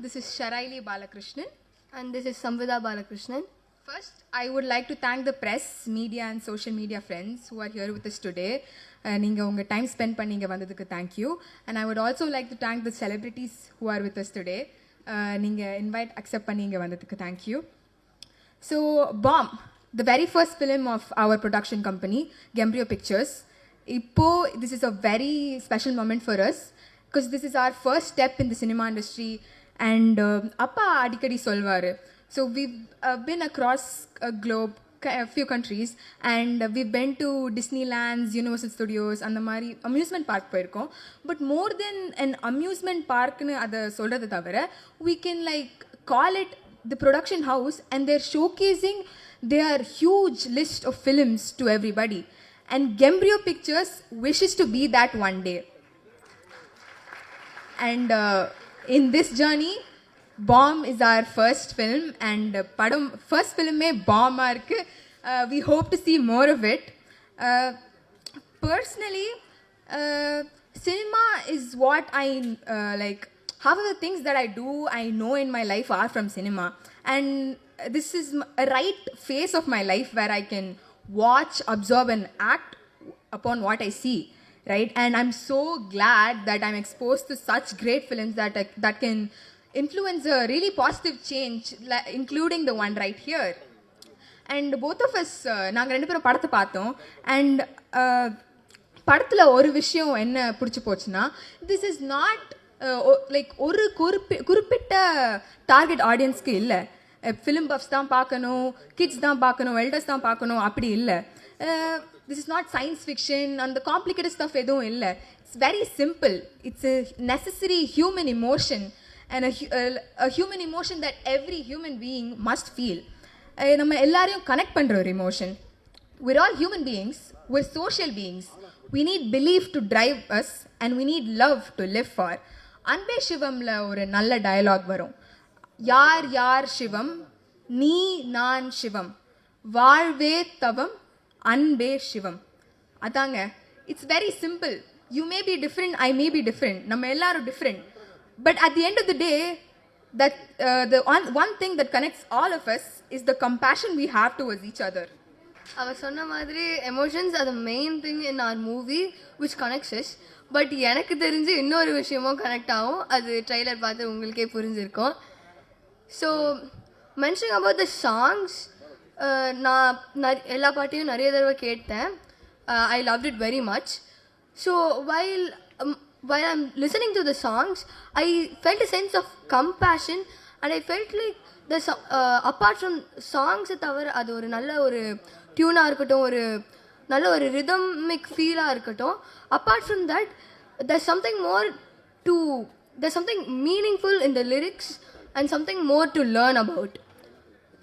This is Sharaili Balakrishnan. And this is Samvida Balakrishnan. First, I would like to thank the press, media and social media friends who are here with us today. Ninga unga time spend panninga vandadukku thank you. And I would also like to thank the celebrities who are with us today. Ninga invite accept panninga vandadukku thank you. So, Bomb, the very first film of our production company, Gembrio Pictures. This is a very special moment for us because this is our first step in the cinema industry. And appa adikadi solvaru. So we've been across a globe, a few countries, and we've been to Disneylands, Universal Studios, and the mari amusement park poirkom. But more than an amusement park nu adha solradha thavara, we can like call it the production house, and they're showcasing their huge list of films to everybody. And Gembrio Pictures wishes to be that one day. And in this journey, Bomb is our first film, and first film mein Bomb irukku. We hope to see more of it. Personally, cinema is what I like. Half of the things that I know in my life are from cinema, and this is a right phase of my life where I can watch, absorb, and act upon what I see. Right, and I'm so glad that I'm exposed to such great films that can influence a really positive change, including the one right here. And both of us, நாங்கள் ரெண்டு பேரும் படத்தை பார்த்தோம். And படத்தில் ஒரு விஷயம் என்ன பிடிச்சி போச்சுன்னா, this is not like ஒரு குறிப்பிட்ட டார்கெட் ஆடியன்ஸ்க்கு இல்லை. ஃபிலிம் பஃப்ஸ் தான் பார்க்கணும், கிட்ஸ் தான் பார்க்கணும், எல்டர்ஸ் தான் பார்க்கணும், அப்படி இல்லை. This is not science fiction and the complicated stuff எதுவும் இல்லை. It's very simple. It's a necessary human emotion and a human emotion that every human being must feel. நம்ம எல்லாரையும் கனெக்ட் பண்ணுற ஒரு emotion. We're all human beings. We're social beings. We need belief to drive us and we need love to live for. அன்பே சிவம்ல ஒரு நல்ல dialogue வரும். யார் யார் சிவம், நீ நான் சிவம், வாழ்வே தவம், அன்பே சிவம். அதாங்க, it's very simple. You may be different, I may be different, நம்ம எல்லாரும் different. But at the end of the day, that the one thing that connects all of us is the compassion we have towards each other. அவர் சொன்ன மாதிரி emotions are the main thing in our movie which connects us. But எனக்கு தெரிஞ்சு இன்னொரு விஷயமும் connect ஆகும். அது trailer பார்த்து உங்களுக்கே புரிஞ்சிருக்கும். So mentioning about the songs, நான் எல்லா பாட்டையும் நிறைய தடவை கேட்டேன். ஐ loved it very much. So while I'm listening to the songs, I felt a sense of compassion and I felt like apart from songs தவிர அது ஒரு நல்ல ஒரு டியூனாக இருக்கட்டும், ஒரு நல்ல ஒரு ரிதமிக் ஃபீலாக இருக்கட்டும், apart from that there's something meaningful in the lyrics and something more to learn about.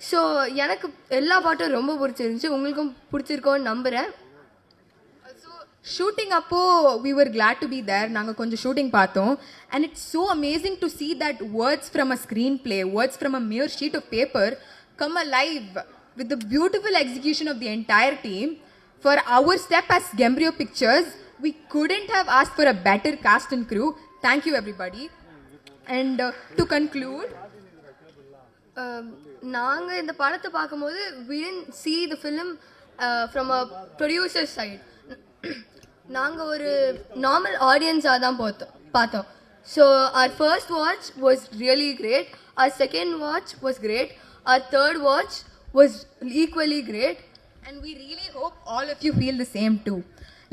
So எனக்கு எல்லா பாட்டும் ரொம்ப பிடிச்சிருந்துச்சு, உங்களுக்கும் பிடிச்சிருக்கோன்னு நம்புகிறேன். ஷூட்டிங் அப்போ we were glad to be there. நாங்கள் கொஞ்சம் ஷூட்டிங் பார்த்தோம். And it's so amazing to see that words from a screenplay, words from a mere sheet of paper come alive with the beautiful execution of the entire team. For our step as Gembrio Pictures, we couldn't have asked for a better cast and crew. Thank you everybody. And to conclude, நாங்கள் இந்த படத்தை பார்க்கும்போது we didn't see the film from a producer side. நாங்கள் ஒரு normal ஆடியன்ஸாக தான் பார்த்தோம். So our first watch was really great, our second watch was great, our third watch was equally great, and we really hope all of you feel the same too.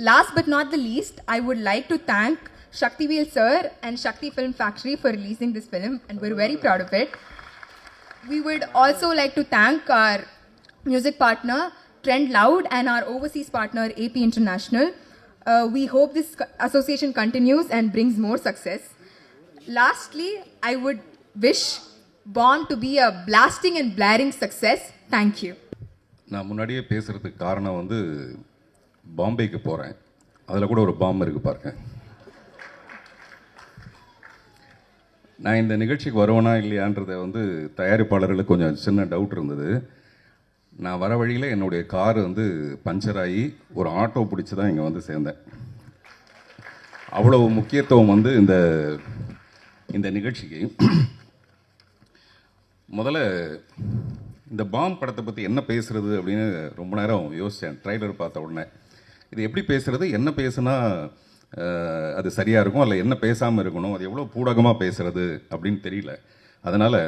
Last but not the least, I would like to thank Shaktivel sir and Shakti Film Factory for releasing this film, and we're very proud of it. We would also like to thank our music partner Trend Loud and our overseas partner AP International. We hope this association continues and brings more success. Lastly, I would wish Bomb to be a blasting and blaring success. Thank you. நான் முன்னாடியே பேசுகிறதுக்கு காரணம் வந்து பாம்பேக்கு போகிறேன், அதில் கூட ஒரு பாம்பு இருக்குது பாருங்க. நான் இந்த நிகழ்ச்சிக்கு வருவேனா இல்லையான்றதை வந்து தயாரிப்பாளர்களுக்கு கொஞ்சம் சின்ன டவுட் இருந்தது. நான் வர வழியில் என்னுடைய கார் வந்து பஞ்சர் ஆகி ஒரு ஆட்டோ பிடிச்சி தான் இங்கே வந்து சேர்ந்தேன். அவ்வளவு முக்கியத்துவம் வந்து இந்த நிகழ்ச்சிக்கு. முதல்ல இந்த பாம் படத்தை பற்றி என்ன பேசுறது அப்படின்னு ரொம்ப நேரம் யோசித்தேன் ட்ரைலர் பார்த்த உடனே. இது எப்படி பேசுறது, என்ன பேசுனா அது சரியாக இருக்கும், அல்ல என்ன பேசாமல் இருக்கணும், அது எவ்வளோ பூடகமாக பேசுறது அப்படின்னு தெரியல. அதனால்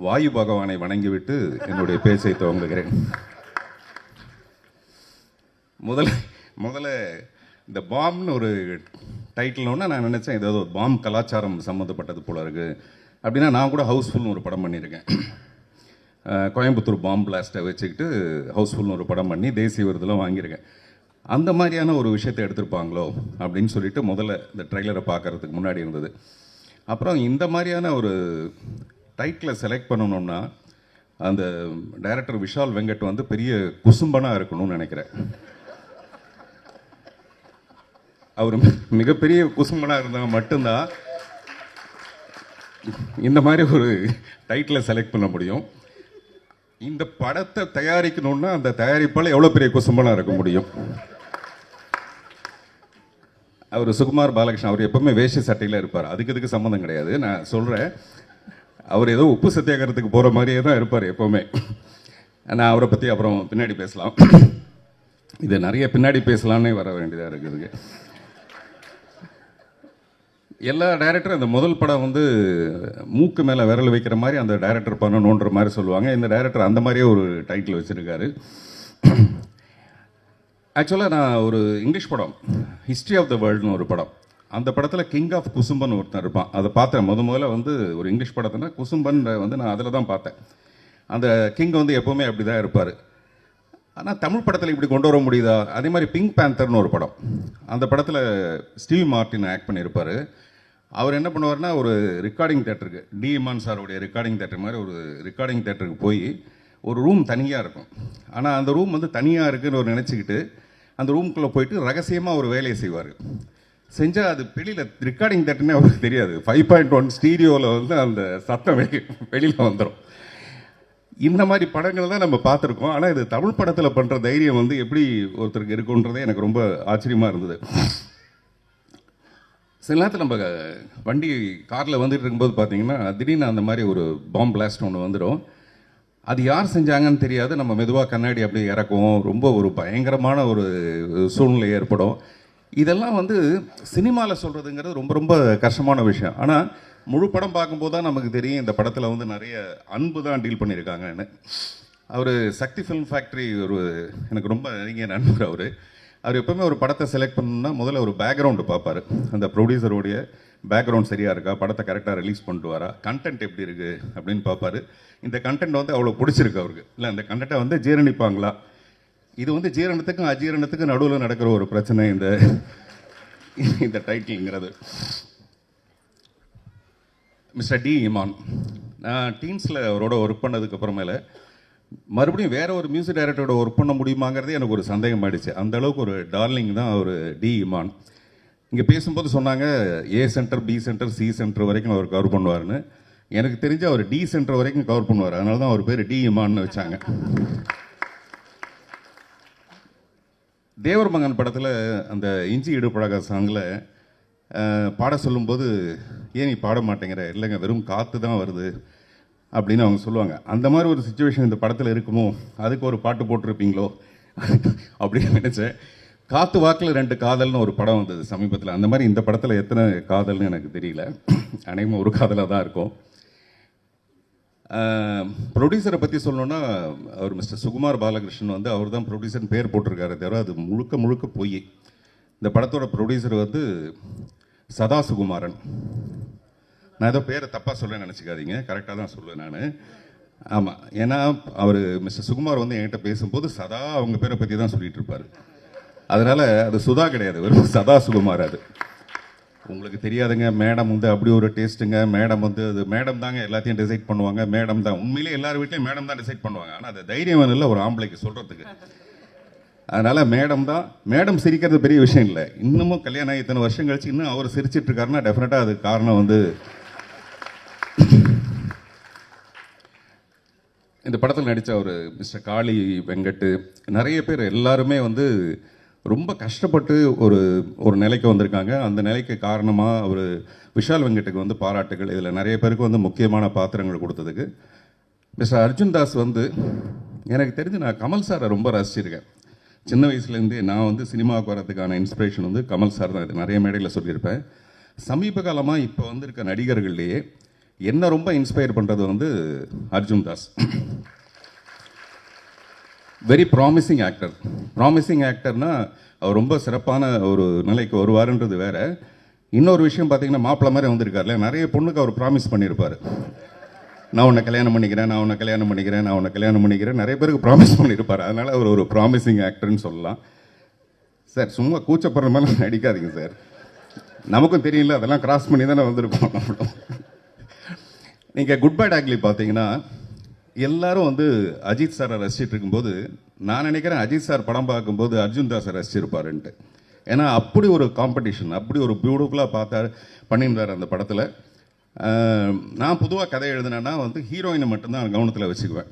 வாயு பகவானை வணங்கிவிட்டு என்னுடைய பேச்சை துவங்குகிறேன். முதல்ல இந்த பாம்னு ஒரு டைட்டில்னோன்னா நான் நினச்சேன் ஏதாவது ஒரு பாம் கலாச்சாரம் சம்மந்தப்பட்டது போல இருக்குது. அப்படின்னா நான் கூட ஹவுஸ்ஃபுல்னு ஒரு படம் பண்ணியிருக்கேன். கோயம்புத்தூர் பாம் பிளாஸ்ட்டை வச்சுக்கிட்டு ஹவுஸ்ஃபுல்னு ஒரு படம் பண்ணி தேசிய விருதெல்லாம் வாங்கியிருக்கேன். அந்த மாதிரியான ஒரு விஷயத்தை எடுத்திருப்பாங்களோ அப்படின்னு சொல்லிட்டு முதல்ல இந்த ட்ரெய்லரை பார்க்குறதுக்கு முன்னாடி இருந்தது. அப்புறம் இந்த மாதிரியான ஒரு டைட்டிலை செலக்ட் பண்ணணும்னா அந்த டைரக்டர் விஷால் வெங்கட் வந்து பெரிய குசும்பனாக இருக்கணும்னு நினைக்கிறேன். அவர் மிகப்பெரிய குசும்பனாக இருந்தால் மட்டும்தான் இந்த மாதிரி ஒரு டைட்டிலை செலக்ட் பண்ண முடியும். இந்த படத்தை தயாரிக்கணும்னா அந்த தயாரிப்பால் எவ்வளோ பெரிய குசும்பனாக இருக்க முடியும். அவர் சுகுமார் பாலகிருஷ்ணன், அவர் எப்பவுமே வேஷ்டி சட்டையில் இருப்பார். அதுக்கு சம்மந்தம் கிடையாது. நான் சொல்கிறேன், அவர் ஏதோ உப்பு சத்தியாகிறதுக்கு போகிற மாதிரியே தான் இருப்பார் எப்போவுமே. நான் அவரை பற்றி அப்புறம் பின்னாடி பேசலாம். இது நிறைய பின்னாடி பேசலான்னே வர வேண்டியதாக இருக்குதுங்க. எல்லா டைரக்டரும் அந்த முதல் படம் வந்து மூக்கு மேலே விரல் வைக்கிற மாதிரி அந்த டைரக்டர் பண்ணணுன்ற மாதிரி சொல்லுவாங்க. இந்த டைரக்டர் அந்த மாதிரியே ஒரு டைட்டில் வச்சுருக்காரு. ஆக்சுவலாக நான் ஒரு இங்கிலீஷ் படம் ஹிஸ்ட்ரி ஆஃப் த வேர்ல்டுன்னு ஒரு படம், அந்த படத்தில் கிங் ஆஃப் குசும்பன் ஒருத்தன் இருப்பான். அதை பார்த்தேன் முதல்ல வந்து ஒரு இங்கிலீஷ் படத்தினா குசும்பன் வந்து நான் அதில் தான் பார்த்தேன். அந்த கிங் வந்து எப்போவுமே அப்படி தான் இருப்பார். ஆனால் தமிழ் படத்தில் இப்படி கொண்டு வர முடியுதா? அதே மாதிரி பிங்க் பேந்தர்னு ஒரு படம், அந்த படத்தில் ஸ்டீவ் மார்ட்டின் ஆக்ட் பண்ணியிருப்பார். அவர் என்ன பண்ணுவார்னா ஒரு ரெக்கார்டிங் தேட்டருக்கு, டி இமான் சாருடைய ரெக்கார்டிங் தேட்டர் மாதிரி ஒரு ரெக்கார்டிங் தேட்டருக்கு போய் ஒரு ரூம் தனியாக இருக்கும். ஆனால் அந்த ரூம் வந்து தனியாக இருக்குன்னு ஒரு நினச்சிக்கிட்டு அந்த ரூம்குள்ளே போயிட்டு ரகசியமாக ஒரு வேலையை செய்வார். செஞ்சால் அது வெளியில் ரெக்கார்டிங் தேட்டர்னே அவருக்கு தெரியாது. 5.1 ஸ்டீரியோவில் வந்து அந்த சத்தம் வெளியில் வந்துடும். இந்த மாதிரி படங்கள் தான் நம்ம பார்த்துருக்கோம். ஆனால் இது தமிழ் படத்தில் பண்ணுற தைரியம் வந்து எப்படி ஒருத்தருக்கு இருக்குன்றதே எனக்கு ரொம்ப ஆச்சரியமாக இருந்தது. சில நேரத்தில் நம்ம வண்டி காரில் வந்துட்டு இருக்கும்போது பார்த்தீங்கன்னா திடீர்னு அந்த மாதிரி ஒரு பாம் பிளாஸ்ட் ஒன்று வந்துடும். அது யார் செஞ்சாங்கன்னு தெரியாது. நம்ம மெதுவாக கண்ணாடி அப்படியே இறக்குவோம். ரொம்ப ஒரு பயங்கரமான ஒரு சூழ்நிலை ஏற்படும். இதெல்லாம் வந்து சினிமாவில் சொல்கிறதுங்கிறது ரொம்ப ரொம்ப கஷ்டமான விஷயம். ஆனால் முழு படம் பார்க்கும்போது தான் நமக்கு தெரியும் இந்த படத்தில் வந்து நிறைய அன்பு தான் டீல் பண்ணியிருக்காங்கன்னு. அவர் சக்தி ஃபிலிம் ஃபேக்ட்ரி ஒரு எனக்கு ரொம்ப நெருங்கிய நண்பர். அவர் எப்போவுமே ஒரு படத்தை செலக்ட் பண்ணணும்னா முதல்ல ஒரு பேக்ரவுண்டு பார்ப்பார். அந்த ப்ரொடியூசருடைய பேக்ரவுண்ட் சரியாக இருக்கா, படத்தை கரெக்டாக ரிலீஸ் பண்ணிட்டு வரா, கண்டென்ட் எப்படி இருக்குது அப்படின்னு பார்ப்பார். இந்த கண்டென்ட் வந்து அவ்வளோ பிடிச்சிருக்கு அவருக்கு, இல்லை இந்த கண்டென்ட்டை வந்து ஜீரணிப்பாங்களா. இது வந்து ஜீரணத்துக்கும் அஜீரணத்துக்கும் நடுவில் நடக்கிற ஒரு பிரச்சனை இந்த டைட்டில்ங்கிறது. மிஸ்டர் டி இமான், நான் டீன்ஸில் அவரோட ஒர்க் பண்ணதுக்கு அப்புறமேல மறுபடியும் வேற ஒரு மியூசிக் டைரக்டரோட ஒர்க் பண்ண முடியுமாங்கிறதே எனக்கு ஒரு சந்தேகம் ஆயிடுச்சு. அந்த அளவுக்கு ஒரு டார்லிங் தான் அவர் டி இமான். இங்கே பேசும்போது சொன்னாங்க A centre, B centre, C centre வரைக்கும் அவர் கவர் பண்ணுவார்னு. எனக்கு தெரிஞ்சு அவர் டி சென்டர் வரைக்கும் கவர் பண்ணுவார். அதனால தான் அவர் பேர் டி இமான்னு வச்சாங்க. தேவர் மகன் படத்தில் அந்த இஞ்சி இடுப்பழக சாங்கில் பாட சொல்லும்போது ஏன் நீ பாட மாட்டேங்கிற, இல்லைங்க வெறும் காற்று தான் வருது அப்படின்னு அவங்க சொல்லுவாங்க. அந்த மாதிரி ஒரு சுச்சுவேஷன் இந்த படத்தில் இருக்குமோ, அதுக்கு ஒரு பாட்டு போட்டிருப்பீங்களோ அப்படின்னு நினச்சேன். காத்து வாக்கில் 2 காதல்னு ஒரு படம் வந்தது சமீபத்தில். அந்த மாதிரி இந்த படத்தில் எத்தனை காதல்னு எனக்கு தெரியல. அனைவரும் ஒரு காதலாக தான் இருக்கும். ப்ரொடியூசரை பற்றி சொல்லணுன்னா அவர் மிஸ்டர் சுகுமார் பாலகிருஷ்ணன் வந்து அவர் தான் ப்ரொடியூசர்னு பேர் போட்டிருக்காரு தவிர அது முழுக்க முழுக்க போய். இந்த படத்தோட ப்ரொடியூசர் வந்து சதா சுகுமாரன். நான் ஏதோ பேரை தப்பாக சொல்ல நினச்சிக்காதீங்க, கரெக்டாக தான் சொல்லுவேன் நான். ஆமாம், ஏன்னா அவர் மிஸ்டர் சுகுமார் வந்து என்கிட்ட பேசும்போது சதா அவங்க பேரை பற்றி தான் சொல்லிட்டு இருப்பார். அதனால் அது சுதா கிடையாது, வெறும் சதா சுகுமார். அது உங்களுக்கு தெரியாதுங்க. மேடம் வந்து அப்படி ஒரு டேஸ்ட்டுங்க. மேடம் வந்து அது மேடம் தாங்க எல்லாத்தையும் டிசைட் பண்ணுவாங்க. மேடம் தான் உண்மையிலே எல்லார் வீட்லையும் மேடம் தான் டிசைட் பண்ணுவாங்க. ஆனால் அது தைரியம் இல்லை ஒரு ஆம்பளைக்கு சொல்கிறதுக்கு. அதனால் மேடம் தான். மேடம் சிரிக்கிறது பெரிய விஷயம் இல்லை. இன்னமும் கல்யாணம் இத்தனை வருஷம் கழிச்சு இன்னும் அவர் சிரிச்சிட்டு இருக்காருன்னா டெஃபினட்டாக அதுக்கு காரணம் வந்து இந்த படத்தில் நடித்த ஒரு மிஸ்டர் காளி வெங்கட், நிறைய பேர் எல்லாருமே வந்து ரொம்ப கஷ்டப்பட்டு ஒரு ஒரு நிலைக்கு வந்திருக்காங்க. அந்த நிலைக்கு காரணமாக ஒரு விஷால் வெங்கட்டுக்கு வந்து பாராட்டுகள். இதில் நிறைய பேருக்கு வந்து முக்கியமான பாத்திரங்கள் கொடுத்ததுக்கு. மிஸ்டர் அர்ஜுன் தாஸ் வந்து எனக்கு தெரிஞ்சு நான் கமல் சாரை ரொம்ப ரசிச்சிருக்கேன். சின்ன வயசுலேருந்தே நான் வந்து சினிமாவுக்கு வரதுக்கான இன்ஸ்பிரேஷன் வந்து கமல் சார் தான். இது நிறைய மேடையில் சொல்லியிருப்பேன். சமீப காலமாக இப்போ வந்திருக்க நடிகர்கள்லேயே என்ன ரொம்ப இன்ஸ்பயர் பண்ணுறது வந்து Arjun Das. Very promising actor. Promising ஆக்டர்னால் அவர் ரொம்ப சிறப்பான ஒரு நிலைக்கு வருவாருன்றது வேற. இன்னொரு விஷயம் பார்த்தீங்கன்னா, மாப்பிள்ளை மாதிரி வந்திருக்காருல, நிறைய பொண்ணுக்கு அவர் ப்ராமிஸ் பண்ணியிருப்பார். நான் உன்னை கல்யாணம் பண்ணிக்கிறேன், நான் உன்னை கல்யாணம் பண்ணிக்கிறேன், நான் உன்னை கல்யாணம் பண்ணிக்கிறேன், நிறைய பேருக்கு ப்ராமிஸ் பண்ணியிருப்பார். அதனால் அவர் ஒரு ப்ராமிசிங் ஆக்டர்னு சொல்லலாம். சார் சும்மா கூச்சப்படுற மாதிரி நடிக்காதீங்க சார். நமக்கும் தெரியல, அதெல்லாம் கிராஸ் பண்ணி தானே வந்திருக்கோம். நீங்கள் குட் பை டாக்லி பார்த்தீங்கன்னா எல்லாரும் வந்து அஜித் சாரை ரசிச்சிட்டு இருக்கும்போது நான் நினைக்கிறேன் அஜித் சார் படம் பார்க்கும்போது அர்ஜுன் தாஸை ரசிச்சிருப்பாருன்ட்டு. ஏன்னா அப்படி ஒரு காம்படிஷன், அப்படி ஒரு பியூட்டிஃபுல்லாக பண்ணியிருந்தார் அந்த படத்தில். நான் பொதுவாக கதை எழுதினேன்னா வந்து ஹீரோயினை மட்டும்தான் கவனத்தில் வச்சுக்குவேன்.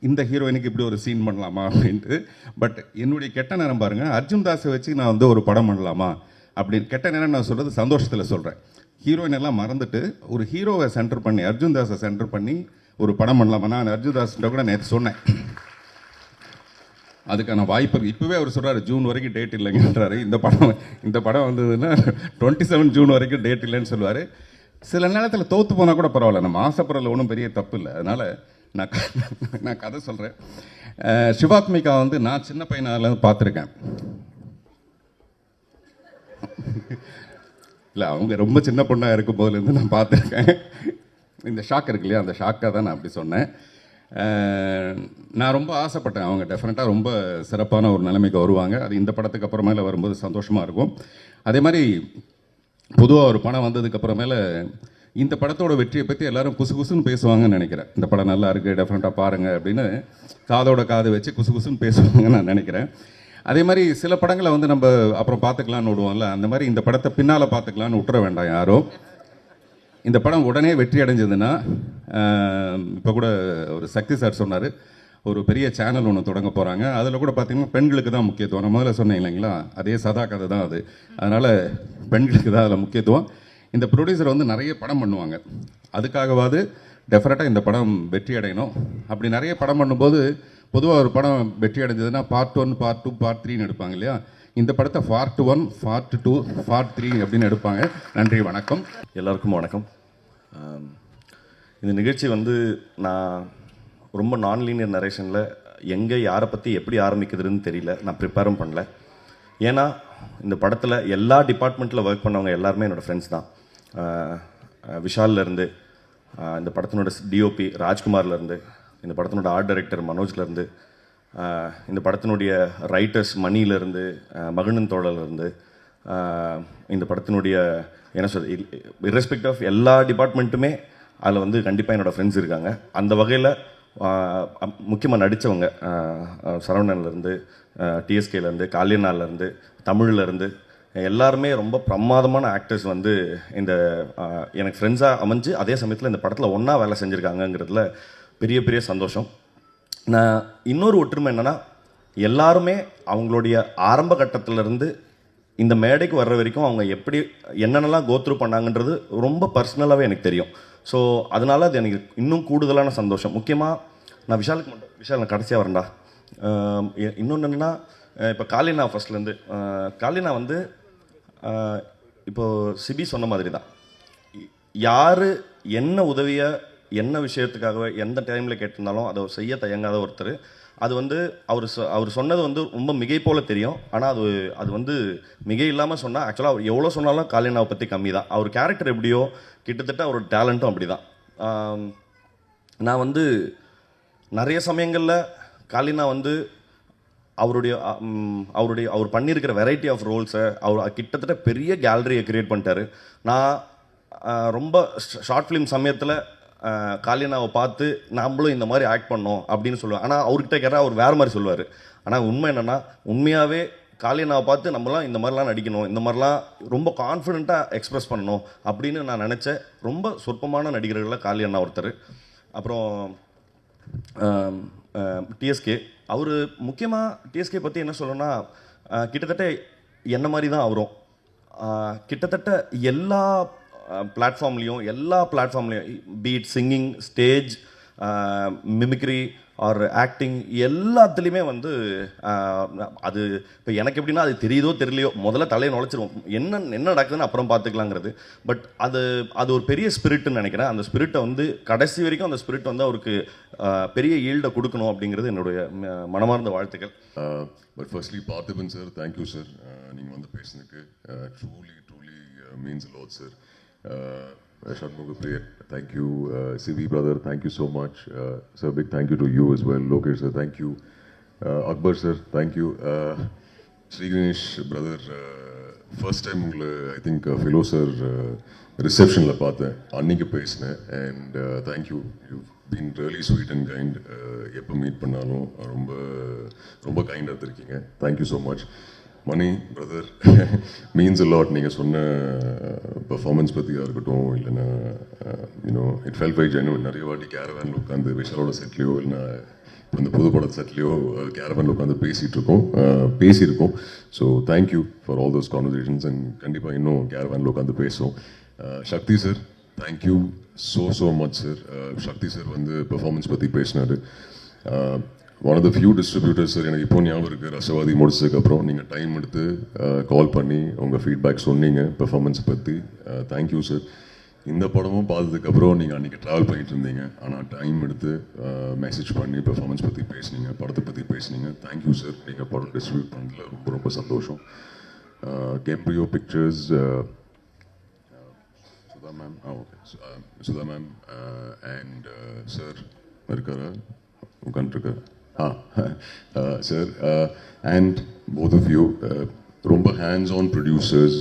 இந்த ஹீரோயினுக்கு இப்படி ஒரு சீன் பண்ணலாமா அப்படின்ட்டு. பட் என்னுடைய கெட்ட நேரம் பாருங்கள், அர்ஜுன் தாஸை வச்சு நான் வந்து ஒரு படம் பண்ணலாமா அப்படின்னு. கெட்ட நேரம் நான் சொல்கிறது சந்தோஷத்தில் சொல்கிறேன். ஹீரோயின் எல்லாம் மறந்துட்டு ஒரு ஹீரோவை சென்டர் பண்ணி, அர்ஜுன் தாஸை சென்டர் பண்ணி ஒரு படம் பண்ணலாமா. நான் அர்ஜுன் தாஸ்கிட்ட கூட நேற்று சொன்னேன், அதுக்கான வாய்ப்பு இப்போவே அவர் சொல்கிறார் ஜூன் வரைக்கும் டேட் இல்லைங்கன்றாரு. இந்த படம் வந்ததுன்னா 27 ஜூன் வரைக்கும் டேட் இல்லைன்னு சொல்லுவார். சில நேரத்தில் தோற்று போனால் கூட பரவாயில்ல, நம்ம ஆசைப்படுறதுல ஒன்றும் பெரிய தப்பு இல்லை. அதனால் நான் கதை சொல்கிறேன். சிவாத்மிகா வந்து நான் சின்ன பையனால பார்த்துருக்கேன். இல்லை, அவங்க ரொம்ப சின்ன பொண்ணாக இருக்கும் போதுலேருந்து நான் பார்த்துருக்கேன். இந்த ஷாக் இருக்கு இல்லையா, அந்த ஷாக்காக தான் நான் அப்படி சொன்னேன். நான் ரொம்ப ஆசைப்பட்டேன் அவங்க டெஃபினட்டாக ரொம்ப சிறப்பான ஒரு நிலைமைக்கு வருவாங்க. அது இந்த படத்துக்கு அப்புறமேல வரும்போது சந்தோஷமாக இருக்கும். அதே மாதிரி பொதுவாக ஒரு படம் வந்ததுக்கு அப்புறமேல இந்த படத்தோட வெற்றியை பற்றி எல்லாரும் குசு குசுன்னு பேசுவாங்கன்னு நினைக்கிறேன். இந்த படம் நல்லா இருக்குது, டெஃபினட்டாக பாருங்கள் அப்படின்னு காதோட காது வச்சு குசு குசுன்னு பேசுவாங்கன்னு நான் நினைக்கிறேன். அதே மாதிரி சில படங்களை வந்து நம்ம அப்புறம் பார்த்துக்கலான்னு விடுவோம்ல, அந்த மாதிரி இந்த படத்தை பின்னால் பார்த்துக்கலான்னு விட்டுற வேண்டாம் யாரும். இந்த படம் உடனே வெற்றி அடைஞ்சதுன்னா, இப்போ கூட ஒரு சக்தி சார் சொன்னார், ஒரு பெரிய சேனல் ஒன்று தொடங்க போகிறாங்க. அதில் கூட பார்த்திங்கன்னா பெண்களுக்கு தான் முக்கியத்துவம். நான் முதல்ல சொன்னேன் இல்லைங்களா, அதே சதா கதை தான் அது. அதனால் பெண்களுக்கு தான் அதில் முக்கியத்துவம். இந்த ப்ரொடியூசர் வந்து நிறைய படம் பண்ணுவாங்க, அதுக்காகவாது டெஃபினட்டாக இந்த படம் வெற்றி அடையணும். அப்படி நிறைய படம் பண்ணும்போது பொதுவாக ஒரு படம் வெற்றி அடைஞ்சதுன்னா பார்ட் 1, பார்ட் 2, பார்ட் 3ன்னு எடுப்பாங்க இல்லையா. இந்த படத்தை பார்ட் 1, பார்ட் 2, பார்ட் 3 அப்படின்னு எடுப்பாங்க. நன்றி, வணக்கம். எல்லாருக்கும் வணக்கம். இந்த நிகழ்ச்சி வந்து நான் ரொம்ப நான்லீனியர் நரேஷனில் எங்கே யாரை பற்றி எப்படி ஆரம்பிக்குதுன்னு தெரியல, நான் ப்ரிப்பேரும் பண்ணல. ஏன்னா இந்த படத்தில் எல்லா டிபார்ட்மெண்ட்டில் ஒர்க் பண்ணவங்க எல்லாருமே என்னோடய ஃப்ரெண்ட்ஸ் தான். விஷால்லேருந்து, இந்த படத்தினோட டிஓபி ராஜ்குமார்லேருந்து, இந்த படத்தினோட ஆர்ட் டைரக்டர் மனோஜ்லேருந்து, இந்த படத்தினுடைய ரைட்டர்ஸ் மணியிலேருந்து, மகிழன் தோழர்லேருந்து, இந்த படத்தினுடைய என்ன சொல் இர்ரெஸ்பெக்ட் ஆஃப் எல்லா டிபார்ட்மெண்ட்டுமே அதில் வந்து கண்டிப்பாக என்னோடய ஃப்ரெண்ட்ஸ் இருக்காங்க. அந்த வகையில் முக்கியமாக நடித்தவங்க சரவணன்லேருந்து, டிஎஸ்கேலேருந்து, காளியனாலேருந்து, தமிழ்லேருந்து எல்லாருமே ரொம்ப பிரமாதமான ஆக்டர்ஸ் வந்து இந்த எனக்கு ஃப்ரெண்ட்ஸாக அமைஞ்சு அதே சமயத்தில் இந்த படத்தில் ஒன்றா வேலை செஞ்சுருக்காங்கங்கிறதுல பெரிய பெரிய சந்தோஷம். நான் இன்னொரு ஒற்றுமை என்னென்னா, எல்லாருமே அவங்களுடைய ஆரம்ப கட்டத்திலேருந்து இந்த மேடைக்கு வர்ற வரைக்கும் அவங்க எப்படி என்னென்னலாம் கோத்ரூ பண்ணாங்கன்றது ரொம்ப பர்சனலாகவே எனக்கு தெரியும். ஸோ அதனால் அது எனக்கு இன்னும் கூடுதலான சந்தோஷம். முக்கியமாக நான் விஷால் நான் கடைசியாக வரேன்டா. இன்னொன்று என்னென்னா, இப்போ காளினா ஃபஸ்ட்லேருந்து காளினா வந்து இப்போது சிபி சொன்ன மாதிரி தான், யார் என்ன உதவியை என்ன விஷயத்துக்காகவே எந்த டைமில் கேட்டிருந்தாலும் அதை செய்ய தயங்காத ஒருத்தர். அது வந்து அவர் சொன்னது வந்து ரொம்ப மிகை போல் தெரியும், ஆனால் அது வந்து மிகை இல்லாமல் சொன்னால் ஆக்சுவலாக அவர் எவ்வளோ சொன்னாலும் காளினாவை பற்றி கம்மி தான். அவர் கேரக்டர் எப்படியோ கிட்டத்தட்ட அவர் டேலண்ட்டும் அப்படி தான். நான் வந்து நிறைய சமயங்களில் காளினா வந்து அவர் பண்ணியிருக்கிற வெரைட்டி ஆஃப் ரோல்ஸை அவர் கிட்டத்தட்ட பெரிய கேலரியை கிரியேட் பண்ணிட்டாரு. நான் ரொம்ப ஷார்ட் ஃபிலிம் சமயத்தில் காளினாவை பார்த்து நம்மளும் இந்த மாதிரி ஆக்ட் பண்ணோம் அப்படின்னு சொல்லுவேன். ஆனால் அவர்கிட்ட கேட்டால் அவர் வேறு மாதிரி சொல்லுவார். ஆனால் உண்மை என்னென்னா, உண்மையாகவே காளினாவை பார்த்து நம்மளாம் இந்த மாதிரிலாம் நடிக்கணும், இந்த மாதிரிலாம் ரொம்ப கான்ஃபிடெண்ட்டாக எக்ஸ்ப்ரெஸ் பண்ணணும் அப்படின்னு நான் நினச்ச ரொம்ப சொற்பமான நடிகர்களில் காளியண்ணா ஒருத்தர். அப்புறம் டிஎஸ்கே, அவர் முக்கியமாக டிஎஸ்கே பற்றி என்ன சொல்லணும்னா, கிட்டத்தட்ட என்ன மாதிரி தான் அவரும் கிட்டத்தட்ட எல்லா பிளாட்ஃபார்ம்லேயும் beat singing, stage, mimicry or acting எல்லாத்துலேயுமே வந்து அது இப்போ எனக்கு எப்படின்னா அது தெரியுதோ தெரியலையோ முதல்ல தலையை நுழைச்சிருவோம், என்ன நடக்குதுன்னு அப்புறம் பார்த்துக்கலாங்கிறது. பட் அது ஒரு பெரிய ஸ்பிரிட்னு நினைக்கிறேன். அந்த ஸ்பிரிட்டை வந்து கடைசி வரைக்கும் அந்த ஸ்பிரிட் வந்து அவருக்கு பெரிய ஈல்டை கொடுக்கணும் அப்படிங்கிறது என்னுடைய மனமார்ந்த வாழ்த்துக்கள். But firstly Parthiban sir, thank you sir, நீங்கள் வந்து பேசுனதுக்கு truly means a lot sir. Shanmuga Priya, thank you. Sivi brother, thank you so much. Sir, big thank you to you as well. Lokesh sir, thank you. Akbar sir, thank you. Sri Ganesh brother, first time உங்களை I think Philo sir receptionல பார்த்தேன், அன்னைக்கு பேசினேன். And thank you. You've been really sweet and kind. எப்போ meet பண்ணாலும் ரொம்ப ரொம்ப கைண்டாக இருக்கீங்க. Thank you so much. Mani brother, means a lot. நீங்கள் சொன்ன பர்ஃபார்மன்ஸ் பற்றியாக இருக்கட்டும், இல்லைன்னா you know it felt very genuine. நிறைய வாட்டி கேரவேனில் உட்காந்து விஷாலோட செட்லேயோ இல்லைன்னா இப்போ இந்த புதுப்பட செட்லேயோ கேரவேனில் உட்காந்து பேசியிருக்கோம். So thank you for all those conversations. And கண்டிப்பாக இன்னும் கேரவேனில் உட்காந்து பேசுவோம். Sakthi sir, thank you so much sir. Sakthi sir வந்து பெர்ஃபார்மன்ஸ் பற்றி பேசினார். One of the few distributors sir, எனக்கு இப்போ ஞாபகம் இருக்குது, ரசவாதி முடிச்சதுக்கப்புறம் நீங்கள் டைம் எடுத்து கால் பண்ணி உங்கள் ஃபீட்பேக் சொன்னீங்க பெர்ஃபார்மன்ஸ் பற்றி. Thank you sir. இந்த படமும் பார்த்ததுக்கப்புறம் நீங்கள் அன்றைக்கி ட்ராவல் பண்ணிட்டு இருந்தீங்க, ஆனால் டைம் எடுத்து மெசேஜ் பண்ணி பெர்ஃபார்மன்ஸ் பற்றி பேசுனீங்க, படத்தை பற்றி பேசுனீங்க. Thank you sir. நீங்கள் படம் டிஸ்ட்ரிபியூட் பண்ணதில் ரொம்ப ரொம்ப சந்தோஷம். கெம்ப்ரியோ pictures, Sudha ma'am, okay, Sudha ma'am and sir இருக்காரா, உட்காந்துருக்கார், sir, and both of you ரொம்ப ஹேண்ட்ஸ் ஆன் ப்ரொடியூசர்ஸ்.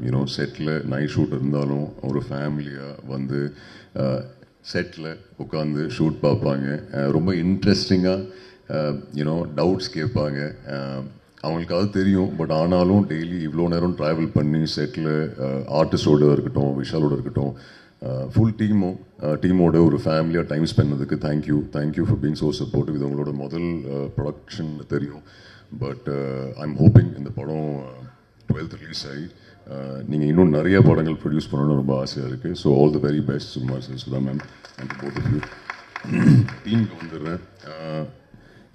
யூனோ செட்டில் நைட் ஷூட் இருந்தாலும் ஒரு ஃபேமிலியாக வந்து செட்டில் உட்காந்து ஷூட் பார்ப்பாங்க. ரொம்ப இன்ட்ரெஸ்டிங்காக யூனோ டவுட்ஸ் கேட்பாங்க. அவங்களுக்கு அது தெரியும், பட் ஆனாலும் டெய்லி இவ்வளோ நேரம் ட்ராவல் பண்ணி செட்டில் ஆர்டிஸ்டோடு இருக்கட்டும், விஷாலோடு இருக்கட்டும், ஃபுல் டீமோட ஒரு ஃபேமிலியாக டைம் ஸ்பெண்ட் பண்ணதுக்கு thank you for being so supportive. இது உங்களோட முதல் ப்ரொடக்ஷன் தெரியும், பட் ஐம் ஹோப்பிங் இந்த படம் 12th ரிலீஸ் ஆகி நீங்கள் இன்னும் நிறைய படங்கள் ப்ரொடியூஸ் பண்ணணும்னு ரொம்ப ஆசையாக இருக்குது. So all the very best சுமார் sir, Sudha ma'am and both of you. டீமுக்கு வந்துடுறேன்.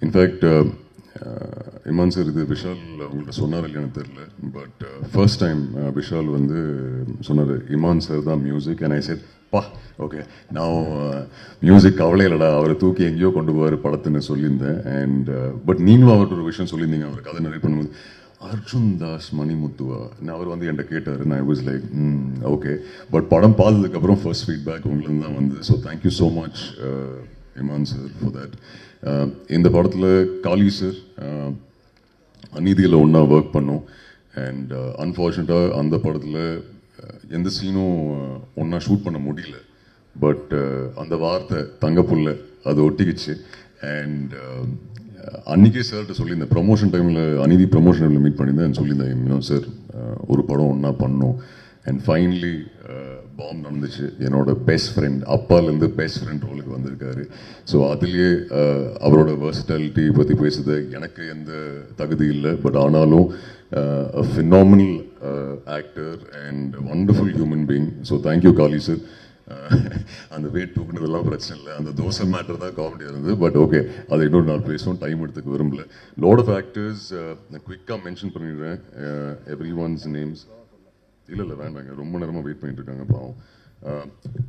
இன்ஃபேக்ட் இமான் சார், இது விஷால் உங்கள்கிட்ட சொன்னார் இல்லையான்னு தெரில, பட் ஃபர்ஸ்ட் டைம் விஷால் வந்து சொன்னார் இமான் சார் தான் மியூசிக். அண்ட் ஐ செட் பா ஓகே, நான் மியூசிக் கவலை இல்லைடா, அவரை தூக்கி எங்கேயோ கொண்டு போவார் படத்துன்னு சொல்லியிருந்தேன். அண்ட் பட் நீங்களும் அவர்கிட்ட ஒரு விஷயம் சொல்லியிருந்தீங்க, அவர் கதை நிறைய பண்ணும்போது அர்ஜுன் தாஸ் மணிமுத்துவா, நான் அவர் வந்து என்கிட்ட கேட்டார். நான் I was like okay, but படம் பார்த்ததுக்கப்புறம் ஃபர்ஸ்ட் ஃபீட்பேக் உங்களுக்கு தான் வந்து. So thank you so much Imman sir for that. இந்த படத்தில் காளி சார் அநீதியில் ஒன்றா ஒர்க் பண்ணோம். அண்ட் அன்ஃபார்ச்சுனேட்டாக அந்த படத்தில் எந்த சீனும் ஒன்றா ஷூட் பண்ண முடியல. பட் அந்த வார்த்தை தங்கப்புள்ள அது ஒட்டிக்கிச்சு. அண்ட் அன்றைக்கே சார்கிட்ட சொல்லியிருந்தேன், ப்ரமோஷன் டைமில் அநீதி ப்ரமோஷன் டைமில் மீட் பண்ணியிருந்தேன், சொல்லியிருந்தேன் சார் ஒரு படம் ஒன்றா பண்ணோம். அண்ட் ஃபைனலி பாம் நடந்துச்சு. என்னோட பெஸ்ட் ஃப்ரெண்ட், அப்பாலேருந்து பெஸ்ட் ஃப்ரெண்ட் ரோலுக்கு வந்திருக்காரு. ஸோ அதுலேயே அவரோட வெர்சட்டாலிட்டி பற்றி பேசுறது எனக்கு எந்த தகுதி இல்லை, பட் ஆனாலும் phenomenal actor and wonderful human being. So thank you Kali sir. அந்த வெயிட் தூக்குனதெல்லாம் பிரச்சனை இல்லை, அந்த தோசை மேட்டர் தான் காமெடியாக இருந்தது. பட் ஓகே, அதை இன்னொரு நாள் பேசுவோம், டைம் எடுத்துக்க விரும்பல. லாட் ஆஃப் ஆக்டர்ஸ் நான் குவிக்காக மென்ஷன் பண்ணிடுறேன் எவ்ரி ஒன்ஸ் நேம்ஸ். இல்லை வேண்டாங்க, ரொம்ப நேரமாக வெயிட் பண்ணிட்டு இருக்காங்க பாவம்.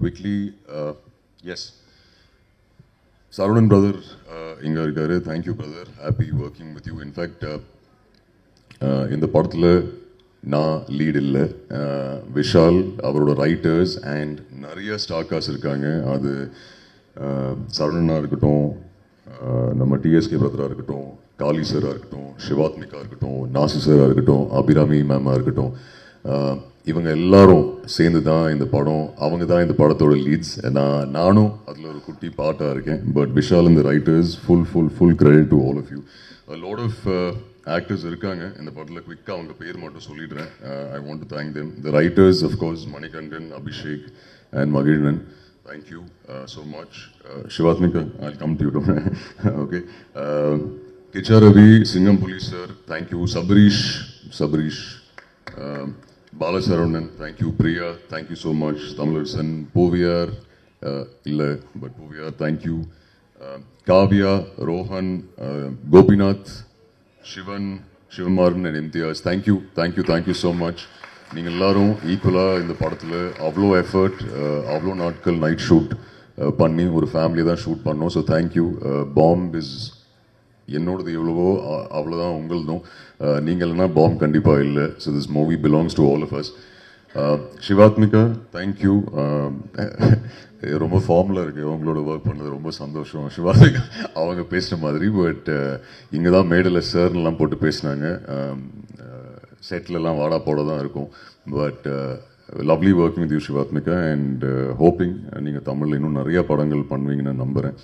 குவிக்லி, எஸ், சரவணன் பிரதர் இங்கே இருக்காரு. Thank you brother, happy working with you. In fact இந்த படத்தில் நான் லீட் இல்லை, விஷால், அவரோட ரைட்டர்ஸ் அண்ட் நிறைய ஸ்டார்காஸ் இருக்காங்க. அது சரவணனாக இருக்கட்டும், நம்ம டிஎஸ்கே பிரதராக இருக்கட்டும், காளி சாராக இருக்கட்டும், சிவாத்மிகா இருக்கட்டும், நாசி சாராக இருக்கட்டும், அபிராமி மேமாக இருக்கட்டும், இவங்க எல்லாரும் சேர்ந்து தான் இந்த படம். அவங்க தான் இந்த படத்தோட லீட்ஸ். நானும் அதில் ஒரு குட்டி பாட்டாக இருக்கேன். பட் விஷால் இந்த writers, full credit to all of you. Lot of actors இருக்காங்க இந்த படத்தில். குவிக்காக அவங்க பேர் மட்டும் சொல்லிடுறேன். I want to thank them. The writers of course Manikandan, Abhishek and Magizhvan. Thank you so much. Shivathmika, I'll come to you. Okay. Kicharavi, Singham Police sir, thank you. Sabrish, Balasaranan, thank you. Priya, thank you so much. Tamilarsan, Poviyar, illa, but Poviyar, thank you. Kavya, Rohan, Gopinath, Shivanmaran and Imtiaz, thank you so much. நீங்கள் எல்லாரும் ஈக்குவலாக இந்த படத்தில் அவ்வளோ effort அவ்வளோ நாட்கள் night shoot பண்ணி ஒரு ஃபேமிலி தான் ஷூட் பண்ணோம். So thank you. பாம்ப் இஸ் என்னோடது எவ்வளவோ அவ்வளோதான் உங்களதும். நீங்கள் இல்லைனா பாம்ப் கண்டிப்பாக இல்லை. So this movie belongs to all of us. Shivathmika, thank you. ரொம்ப ஃபார்முலா இருக்குது அவங்களோட ஒர்க் பண்ணது, ரொம்ப சந்தோஷம். சிவாத்மிகா அவங்க பேசின மாதிரி, பட் இங்கே தான் மேடையில் சார்லாம் போட்டு பேசினாங்க. செட்லலாம் வாடா போட தான் இருக்கும். But lovely working with you Shivathmika, and hoping நீங்கள் தமிழில் இன்னும் நிறையா படங்கள் பண்ணுவீங்கன்னு நம்புகிறேன்.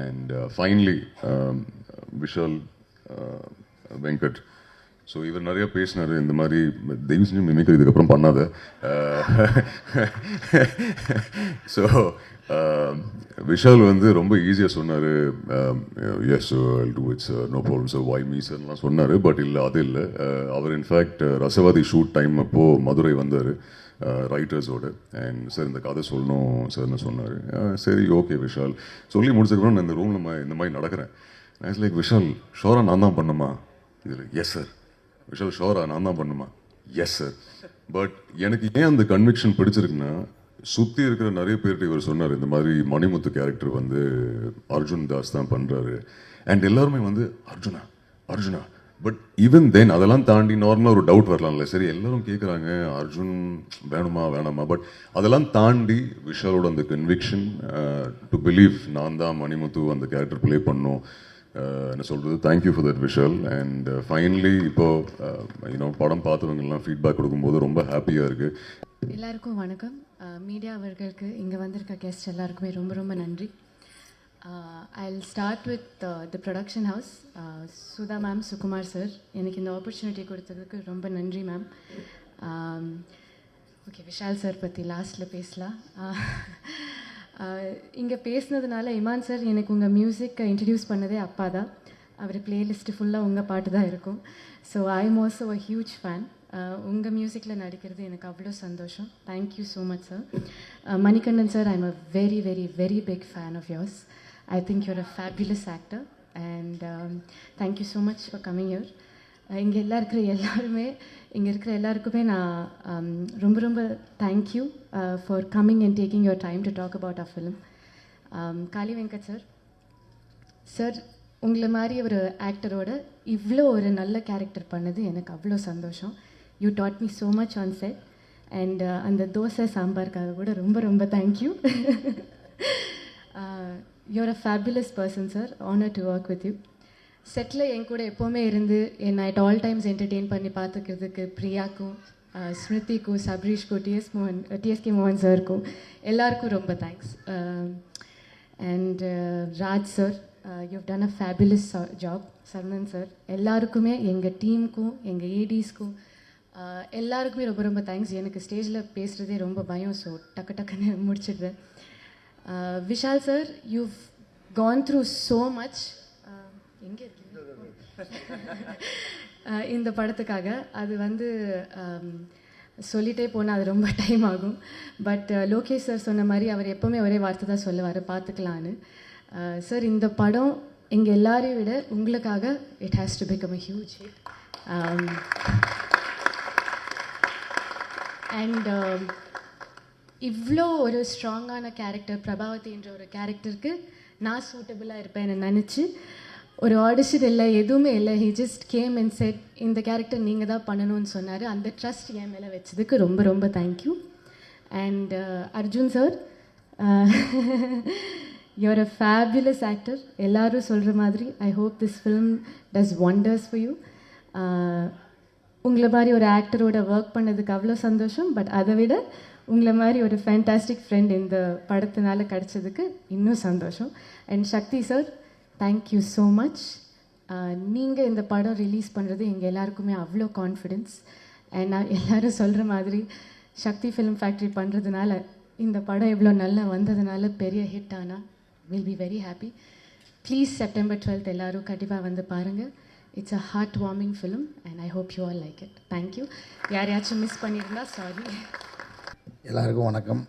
And finally Vishal Venkat. So இவர் நிறையா பேசினார் இந்த மாதிரி தெய்வம் செஞ்சு மிமிக்ரி இதுக்கப்புறம் பண்ணாத. ஸோ விஷால் வந்து ரொம்ப ஈஸியாக சொன்னார். Yes I do it's no problem sir, why me சார்லாம் சொன்னார். பட் இல்லை, அது இல்லை. அவர் இன்ஃபேக்ட் ரசவாதி ஷூட் டைம் அப்போது மதுரை வந்தார் ரைட்டர்ஸோடு. அண்ட் சார் இந்த கதை சொல்லணும் சார்னு சொன்னார். சரி ஓகே விஷால் சொல்லி முடிச்சதுக்கப்புறம் நான் இந்த ரூமில் இந்த மாதிரி நடக்கிறேன். நான் லைக் விஷால் ஷோரா நான் தான் பண்ணுமா? இதில் எஸ் சார். விஷால் ஷோரா நான் தான் பண்ணுமா? Yes sir. பட் எனக்கு ஏன் அந்த கன்விக்ஷன் பிடிச்சிருக்குன்னா, சுற்றி இருக்கிற நிறைய பேர்கிட்ட இவர் சொன்னார் இந்த மாதிரி மணிமுத்து கேரக்டர் வந்து அர்ஜுன் தாஸ் தான் பண்ணுறாரு. அண்ட் எல்லாருமே வந்து அர்ஜுனா பட் ஈவன் தென் அதெல்லாம் தாண்டி நார்மலாக ஒரு டவுட் வரலாம்ல, சரி எல்லாரும் கேட்குறாங்க அர்ஜுன் வேணாமா, பட் அதெல்லாம் தாண்டி விஷாலோட அந்த கன்விக்ஷன் டு பிலீவ் நான் தான் மணிமுத்து அந்த கேரக்டர் ப்ளே பண்ணோம். என்ன சொல்கிறது, thank you for that Vishal. And finally இப்போது படம் பார்த்தவங்கெல்லாம் ஃபீட்பேக் கொடுக்கும்போது ரொம்ப ஹாப்பியாக இருக்குது. எல்லாருக்கும் வணக்கம். மீடியா அவர்களுக்கு, இங்கே வந்திருக்க கெஸ்ட் எல்லாருக்குமே ரொம்ப ரொம்ப நன்றி. ஐல் start with the production house. Sudha ma'am, Sukumar sir, எனக்கு இந்த ஆப்பர்ச்சுனிட்டி கொடுத்ததுக்கு ரொம்ப நன்றி மேம். ஓகே, விஷால் சார் பற்றி லாஸ்ட்டில் பேசலாம். இங்கே பேசுனதுனால இமான் சார் எனக்கு உங்கள் மியூசிக்கை இன்ட்ரடியூஸ் பண்ணதே அப்பா தான். அவர் பிளேலிஸ்ட்டு ஃபுல்லாக உங்கள் பாட்டு தான் இருக்கும். So I am also a huge fan. உங்கள் மியூசிக்கில் நடிக்கிறது எனக்கு அவ்வளோ சந்தோஷம். Thank you so much sir. Manikandan sir, I am a very very very big fan of yours. I think you're a fabulous actor and thank you so much for coming your. இங்கே இங்கே இருக்கிற எல்லாருக்குமே நான் ரொம்ப ரொம்ப thank you for coming and taking your time to talk about a film. Kaali Venkat sir, sir உங்களை மாதிரி ஒரு ஆக்டரோட இவ்வளோ ஒரு நல்ல கேரக்டர் பண்ணது எனக்கு அவ்வளோ சந்தோஷம். You taught me so much on set. And அந்த தோசை சாம்பாருக்காக கூட ரொம்ப ரொம்ப thank you. You are a fabulous person sir. Honour to work with you. செட்டில் என் கூட எப்போவுமே இருந்து என்னை அட் ஆல் டைம்ஸ் என்டர்டெயின் பண்ணி பார்த்துக்கிறதுக்கு பிரியாக்கும், ஸ்மிருதிக்கும், சப்ரீஷ்க்கும், டிஎஸ்கே மோகன் சாருக்கும் எல்லாருக்கும் ரொம்ப thanks. And Raj sir, you've done a fabulous job. Saravanan sir, எல்லாருக்குமே, எங்கள் டீமுக்கும் எங்கள் ஏடிஸ்க்கும் எல்லாருக்குமே ரொம்ப ரொம்ப தேங்க்ஸ். எனக்கு ஸ்டேஜில் பேசுகிறதே ரொம்ப பயம், ஸோ டக்குன்னு முடிச்சிடுறேன். Vishal sir, you've gone through so much. எங்கே இருக்கீங்க இந்த படத்துக்காக? அது வந்து சொல்லிகிட்டே போனால் அது ரொம்ப டைம் ஆகும். பட் லோகேஷ் சார் சொன்ன மாதிரி அவர் எப்போவுமே ஒரே வார்த்தை தான் சொல்லுவார், பார்த்துக்கலான்னு. சார், இந்த படம் எங்கள் எல்லாரையும் விட உங்களுக்காக it has to become a huge hit. And இவ்வளோ ஒரு ஸ்ட்ராங்கான கேரக்டர், பிரபாவதின்ற ஒரு கேரக்டருக்கு நான் சூட்டபுளாக இருப்பேன்னு நினச்சி, ஒரு ஆடிஷன் இல்லை, எதுவுமே இல்லை, he just game and set இந்த கேரக்டர் நீங்கள் தான் பண்ணணும்னு சொன்னார். அந்த ட்ரஸ்ட் என் மேலே வச்சதுக்கு ரொம்ப ரொம்ப thank you. And Arjun sir, you're a fabulous actor. எல்லோரும் சொல்கிற மாதிரி I hope this film does wonders for you. உங்களை மாதிரி ஒரு ஆக்டரோட ஒர்க் பண்ணதுக்கு அவ்வளோ சந்தோஷம். பட் அதை விட உங்களை மாதிரி ஒரு ஃபேண்டாஸ்டிக் ஃப்ரெண்ட் இந்த படத்தினால கிடச்சதுக்கு இன்னும் சந்தோஷம். And Sakthi sir, thank you so much. நீங்கள் இந்த படம் ரிலீஸ் பண்ணுறது எங்கள் எல்லாருக்குமே அவ்வளோ கான்ஃபிடென்ஸ். அண்ட் நான் எல்லோரும் சொல்கிற மாதிரி சக்தி ஃபிலிம் ஃபேக்ட்ரி பண்ணுறதுனால, இந்த படம் இவ்வளோ நல்லா வந்ததுனால பெரிய ஹிட் ஆனால் will be very happy. Please September 12th எல்லாரும் கண்டிப்பாக வந்து பாருங்கள். It's a heart warming film and I hope you all like it. Thank you. யாரையாச்சும் மிஸ் பண்ணியிருந்தா சாரி. எல்லாருக்கும் வணக்கம்.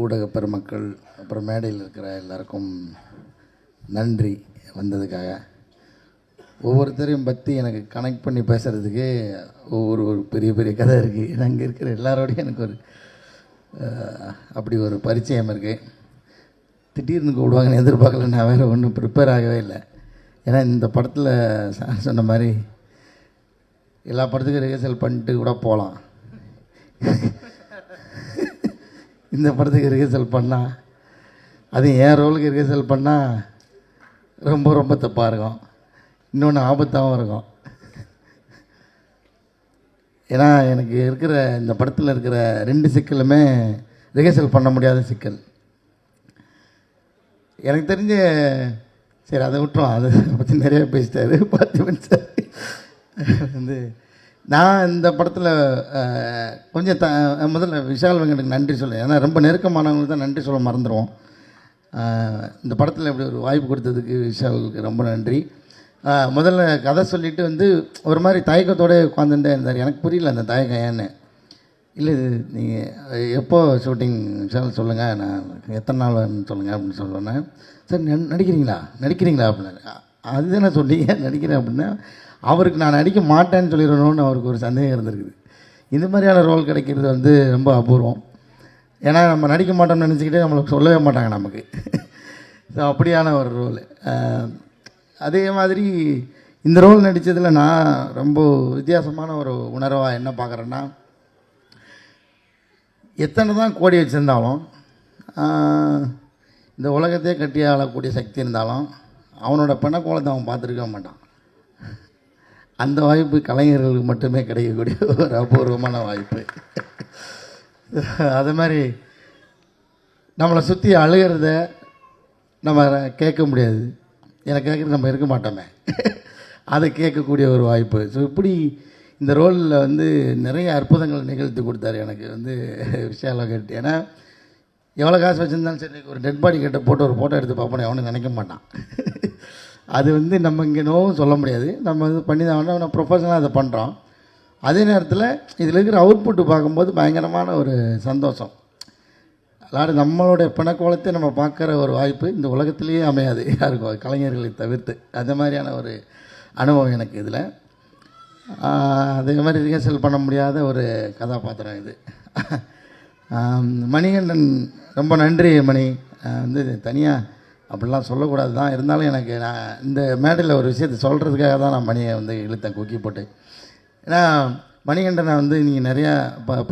ஊடக பெருமக்கள் அப்புறம் மேடையில் இருக்கிற எல்லாருக்கும் நன்றி வந்ததுக்காக. ஒவ்வொருத்தரையும் பற்றி எனக்கு கனெக்ட் பண்ணி பேசுகிறதுக்கு ஒரு பெரிய பெரிய கதை இருக்குது. ஏன்னா அங்கே இருக்கிற எல்லாரோடையும் எனக்கு ஒரு அப்படி ஒரு பரிச்சயம் இருக்குது. திடீர்னு கூப்பிடுவாங்கன்னு எதிர்பார்க்கல. நான் வேறு ஒன்றும் ப்ரிப்பேர் ஆகவே இல்லை. ஏன்னா இந்த படத்தில் சார் சொன்ன மாதிரி எல்லா படத்துக்கும் ரிஹர்சல் பண்ணிட்டு கூட போகலாம். இந்த படத்துக்கு ரிஹர்சல் பண்ணால், அது என் ரோலுக்கு ரிஹர்சல் பண்ணால் ரொம்ப ரொம்ப தப்பாக இருக்கும். இன்னொன்று ஆபத்தாகவும் இருக்கும். ஏன்னா எனக்கு இருக்கிற இந்த படத்தில் இருக்கிற 2 சிக்கலுமே ரிஹர்சல் பண்ண முடியாத சிக்கல். எனக்கு தெரிஞ்ச சரி அதை விட்டுரும், அதை பற்றி நிறைய பேசிட்டாரு பார்த்திபன் சார். வந்து நான் இந்த படத்தில் கொஞ்சம் முதல்ல விஷால் வெங்கட்டுக்கு நன்றி சொல்ல. ஏன்னா ரொம்ப நெருக்கமானவங்களுக்கு தான் நன்றி சொல்ல மறந்துடுவோம். இந்த படத்தில் இப்படி ஒரு வாய்ப்பு கொடுத்ததுக்கு விஷாலுக்கு ரொம்ப நன்றி. முதல்ல கதை சொல்லிவிட்டு வந்து ஒரு மாதிரி தயக்கத்தோடு உட்காந்துட்டே இருந்தார். எனக்கு புரியல அந்த தயக்கம் ஏன்னு. இல்லை நீங்கள் எப்போ ஷூட்டிங் விஷால் சொல்லுங்கள், நான் எத்தனை நாள்னு சொல்லுங்கள் அப்படின்னு சொல்லணும். சார் நடிக்கிறீங்களா அப்படின்னா, அதுதானே சொன்னீங்க நடிக்கிறேன் அப்படின்னா. அவருக்கு நான் நடிக்க மாட்டேன்னு சொல்லிடணும்னு அவருக்கு ஒரு சந்தேகம் இருந்திருக்குது. இந்த மாதிரியான ரோல் கிடைக்கிறது வந்து ரொம்ப அபூர்வம். ஏன்னா நம்ம நடிக்க மாட்டோம்னு நினச்சிக்கிட்டே நம்மளுக்கு சொல்லவே மாட்டாங்க நமக்கு. ஸோ அப்படியான ஒரு ரோல். அதே மாதிரி இந்த ரோல் நடித்ததில் நான் ரொம்ப வித்தியாசமான ஒரு உணர்வாக என்ன பார்க்குறேன்னா, எத்தனை தான் கோடி வச்சுருந்தாலும், இந்த உலகத்தையே கட்டி ஆளக்கூடிய சக்தி இருந்தாலும் அவனோட பிணக்கோலத்தை அவன் பார்த்துருக்க மாட்டான். அந்த வாய்ப்பு கலைஞர்களுக்கு மட்டுமே கிடைக்கக்கூடிய ஒரு அபூர்வமான வாய்ப்பு. அது மாதிரி நம்மளை சுற்றி அழுகிறத நம்ம கேட்க முடியாது. எனக்கு கேட்குறது நம்ம இருக்க மாட்டோமே, அதை கேட்கக்கூடிய ஒரு வாய்ப்பு. ஸோ இப்படி இந்த ரோலில் வந்து நிறைய அற்புதங்கள் நிகழ்த்தி கொடுத்தாரு எனக்கு வந்து விஷால கேட்டு. ஏன்னா எவ்வளோ காசு வச்சுருந்தாலும் சரி, ஒரு டெட் பாடி கிட்ட போட்டு ஒரு ஃபோட்டோ எடுத்து பார்ப்போம் எவனும் நினைக்க மாட்டான். அது வந்து நம்ம இங்கே நோவும் சொல்ல முடியாது. நம்ம இது பண்ணி தான் நம்ம ப்ரொஃபஷனலாக அதை பண்ணுறோம். அதே நேரத்தில் இதில் இருக்கிற அவுட்புட்டு பார்க்கும்போது பயங்கரமான ஒரு சந்தோஷம். எல்லாரும் நம்மளுடைய பிணக்கோலத்தை நம்ம பார்க்குற ஒரு வாய்ப்பு இந்த உலகத்திலேயே அமையாது யாருக்கும், கலைஞர்களை தவிர்த்து. அந்த மாதிரியான ஒரு அனுபவம் எனக்கு இதில். அதே மாதிரி ரிஹர்சல் பண்ண முடியாத ஒரு கதாபாத்திரம் இது. மணிகண்டன் ரொம்ப நன்றி மணி. வந்து தனியாக அப்படிலாம் சொல்லக்கூடாது தான், இருந்தாலும் எனக்கு நான் இந்த மேடையில் ஒரு விஷயத்தை சொல்கிறதுக்காக தான் நான் மணியை வந்து இழுத்தேன் கொக்கி போட்டு. ஏன்னா மணிகண்டனை வந்து நீங்கள் நிறையா